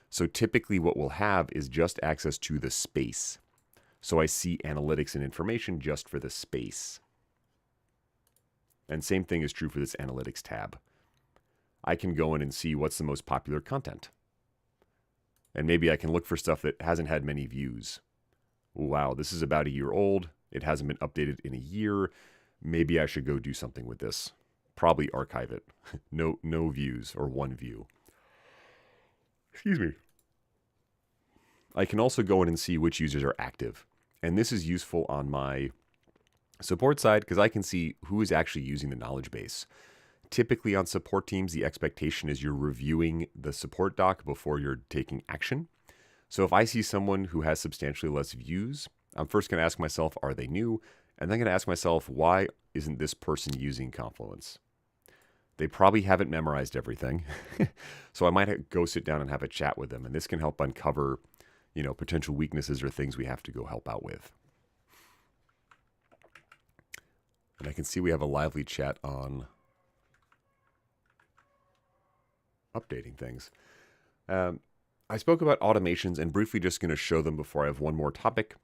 So typically what we'll have is just access to the space. So I see analytics and information just for the space. And same thing is true for this analytics tab. I can go in and see what's the most popular content. And maybe I can look for stuff that hasn't had many views. Wow, this is about a year old. It hasn't been updated in a year. Maybe I should go do something with this. Probably archive it. No views or one view. Excuse me. I can also go in and see which users are active. And this is useful on my support side because I can see who is actually using the knowledge base. Typically on support teams, the expectation is you're reviewing the support doc before you're taking action. So if I see someone who has substantially less views, I'm first going to ask myself, are they new? And then going to ask myself, why isn't this person using Confluence? They probably haven't memorized everything. So I might go sit down and have a chat with them. And this can help uncover, potential weaknesses or things we have to go help out with. And I can see we have a lively chat on updating things. I spoke about automations and briefly just going to show them before I have one more topic.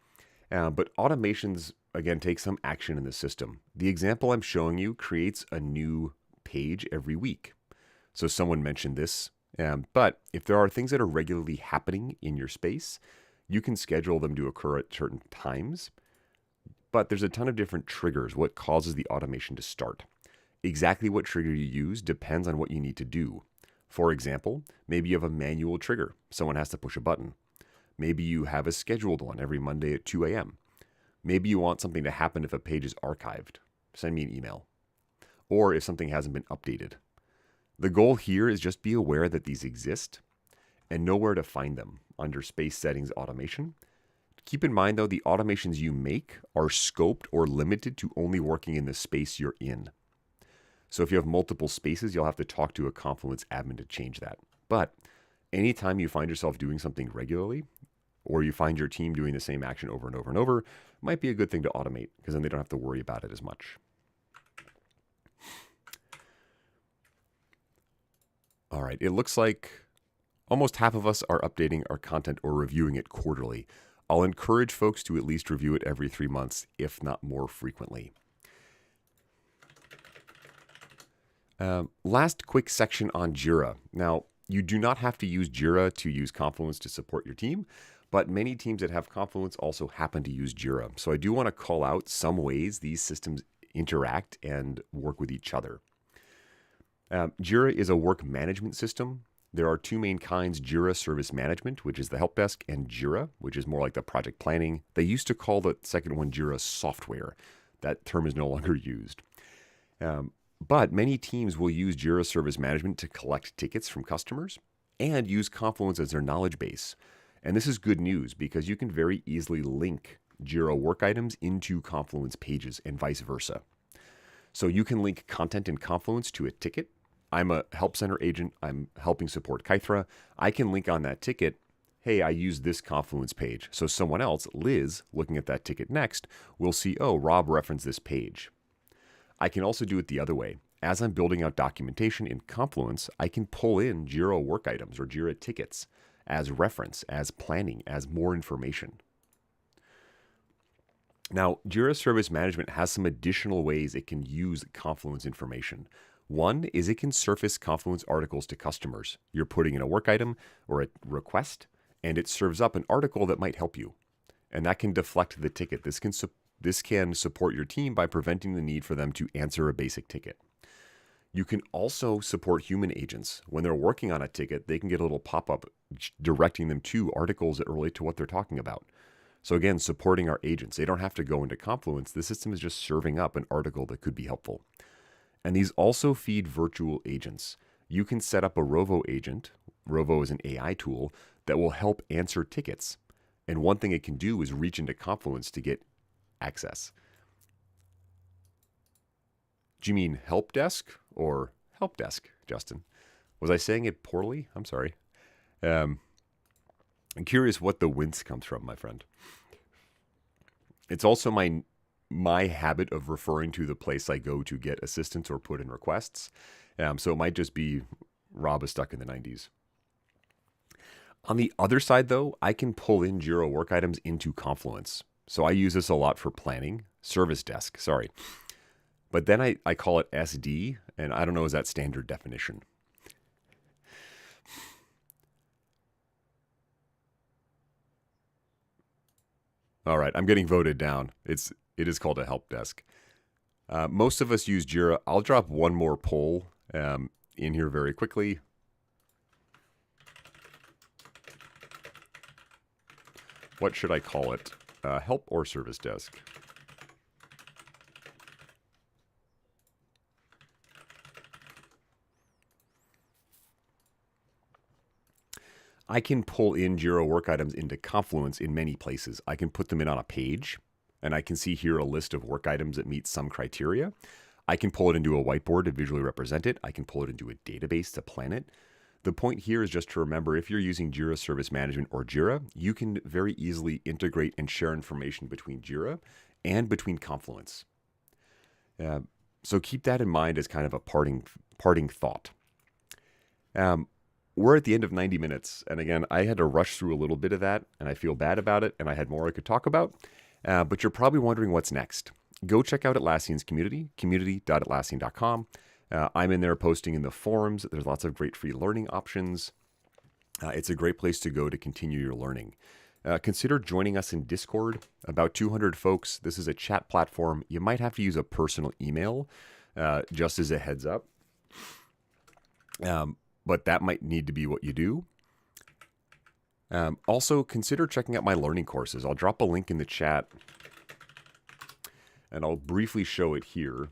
But automations, again, take some action in the system. The example I'm showing you creates a new page every week. So someone mentioned this, but if there are things that are regularly happening in your space, you can schedule them to occur at certain times. But there's a ton of different triggers, what causes the automation to start. Exactly what trigger you use depends on what you need to do. For example, maybe you have a manual trigger. Someone has to push a button. Maybe you have a scheduled one every Monday at 2 a.m. Maybe you want something to happen if a page is archived. Send me an email. Or if something hasn't been updated. The goal here is just be aware that these exist and know where to find them under Space Settings Automation. Keep in mind, though, the automations you make are scoped or limited to only working in the space you're in. So if you have multiple spaces, you'll have to talk to a Confluence admin to change that. But anytime you find yourself doing something regularly, or you find your team doing the same action over and over and over, it might be a good thing to automate because then they don't have to worry about it as much. All right, it looks like almost half of us are updating our content or reviewing it quarterly. I'll encourage folks to at least review it every 3 months, if not more frequently. Last quick section on Jira. Now, you do not have to use Jira to use Confluence to support your team, but many teams that have Confluence also happen to use Jira. So I do want to call out some ways these systems interact and work with each other. Jira is a work management system. There are two main kinds, Jira Service Management, which is the help desk, and Jira, which is more like the project planning. They used to call the second one Jira Software. That term is no longer used. But many teams will use Jira Service Management to collect tickets from customers and use Confluence as their knowledge base. And this is good news because you can very easily link Jira work items into Confluence pages and vice versa. So you can link content in Confluence to a ticket. I'm a help center agent. I'm helping support Kythra. I can link on that ticket, hey, I use this Confluence page. So someone else, Liz, looking at that ticket next, will see, oh, Rob referenced this page. I can also do it the other way. As I'm building out documentation in Confluence, I can pull in Jira work items or Jira tickets as reference, as planning, as more information. Now, Jira Service Management has some additional ways it can use Confluence information. One is it can surface Confluence articles to customers. You're putting in a work item or a request, and it serves up an article that might help you. And that can deflect the ticket. This can support your team by preventing the need for them to answer a basic ticket. You can also support human agents. When they're working on a ticket, they can get a little pop-up directing them to articles that relate to what they're talking about. So again, supporting our agents. They don't have to go into Confluence. The system is just serving up an article that could be helpful. And these also feed virtual agents. You can set up a Rovo agent. Rovo is an AI tool that will help answer tickets. And one thing it can do is reach into Confluence to get access. Do you mean help desk or help desk, Justin? Was I saying it poorly? I'm sorry. I'm curious what the wince comes from, my friend. It's also my habit of referring to the place I go to get assistance or put in requests. So it might just be Rob is stuck in the 90s. On the other side, though, I can pull in Jira work items into Confluence. So I use this a lot for planning, service desk, sorry. But then I call it SD, and I don't know, is that standard definition? All right, I'm getting voted down. It is called a help desk. Most of us use Jira. I'll drop one more poll in here very quickly. What should I call it? Help or service desk? I can pull in Jira work items into Confluence in many places. I can put them in on a page, and I can see here a list of work items that meet some criteria. I can pull it into a whiteboard to visually represent it. I can pull it into a database to plan it. The point here is just to remember, if you're using Jira Service Management or Jira, you can very easily integrate and share information between Jira and between Confluence. So keep that in mind as kind of a parting thought. We're at the end of 90 minutes. And again, I had to rush through a little bit of that, and I feel bad about it, and I had more I could talk about. But you're probably wondering what's next. Go check out Atlassian's community, community.atlassian.com. I'm in there posting in the forums. There's lots of great free learning options. It's a great place to go to continue your learning. Consider joining us in Discord. About 200 folks. This is a chat platform. You might have to use a personal email, just as a heads up. But that might need to be what you do. Also, consider checking out my learning courses. I'll drop a link in the chat, and I'll briefly show it here.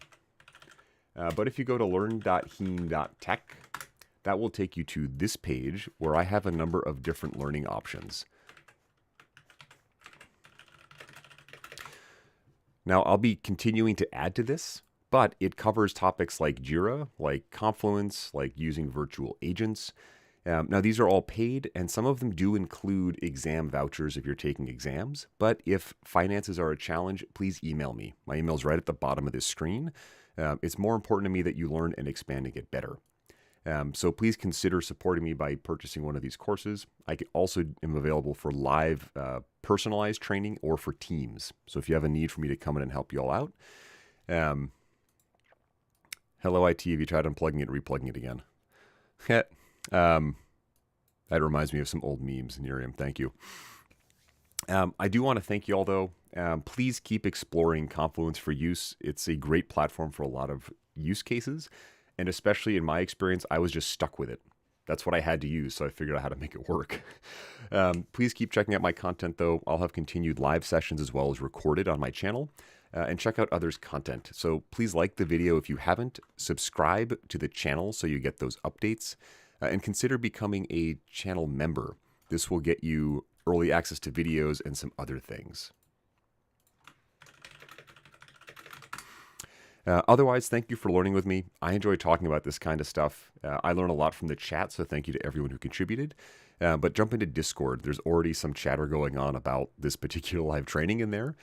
But if you go to learn.heen.tech, that will take you to this page where I have a number of different learning options. Now, I'll be continuing to add to this, but it covers topics like Jira, like Confluence, like using virtual agents. Now, these are all paid, and some of them do include exam vouchers if you're taking exams. But if finances are a challenge, please email me. My email is right at the bottom of this screen. It's more important to me that you learn and expand and get better. So please consider supporting me by purchasing one of these courses. I also am available for live personalized training or for teams. So if you have a need for me to come in and help you all out. Hello, IT. Have you tried unplugging it, replugging it again? That reminds me of some old memes, Nerium. Thank you. I do want to thank you all, though. Please keep exploring Confluence for use. It's a great platform for a lot of use cases. And especially in my experience, I was just stuck with it. That's what I had to use, so I figured out how to make it work. Please keep checking out my content, though. I'll have continued live sessions as well as recorded on my channel. And check out others' content. So please like the video if you haven't. Subscribe to the channel so you get those updates. And consider becoming a channel member. This will get you early access to videos and some other things. Otherwise, thank you for learning with me. I enjoy talking about this kind of stuff. I learn a lot from the chat, so thank you to everyone who contributed. But jump into Discord. There's already some chatter going on about this particular live training in there.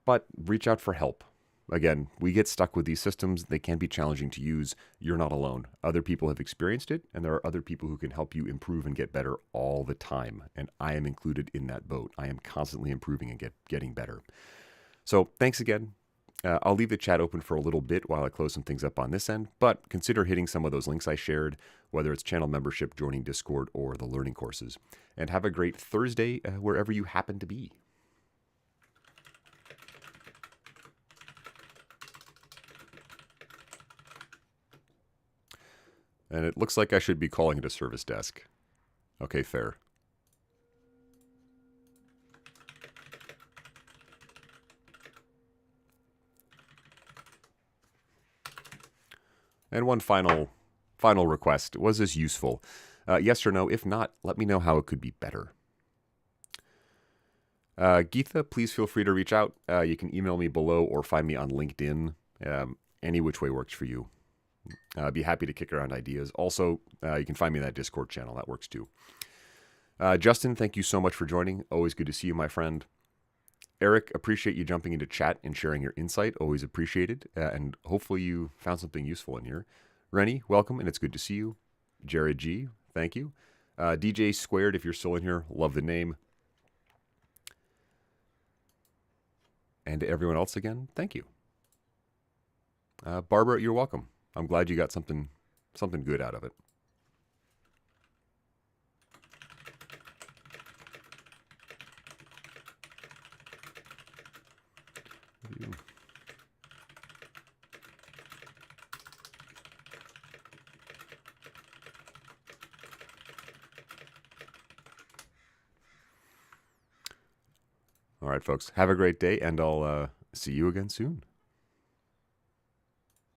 But reach out for help. Again, we get stuck with these systems. They can be challenging to use. You're not alone. Other people have experienced it, and there are other people who can help you improve and get better all the time. And I am included in that boat. I am constantly improving and getting better. So thanks again. I'll leave the chat open for a little bit while I close some things up on this end, but consider hitting some of those links I shared, whether it's channel membership, joining Discord, or the learning courses. And have a great Thursday wherever you happen to be. And it looks like I should be calling it a service desk. Okay, fair. And one final request. Was this useful? Yes or no? If not, let me know how it could be better. Geetha, please feel free to reach out. You can email me below or find me on LinkedIn. Any which way works for you. I'd be happy to kick around ideas. Also, you can find me in that Discord channel. That works too. Justin, thank you so much for joining. Always good to see you, my friend. Eric, appreciate you jumping into chat and sharing your insight. Always appreciated. And hopefully you found something useful in here. Rennie, welcome, and it's good to see you. Jared G, thank you. DJ Squared, if you're still in here, love the name. And to everyone else again, thank you. Barbara, you're welcome. I'm glad you got something good out of it. All right, folks. Have a great day, and I'll see you again soon.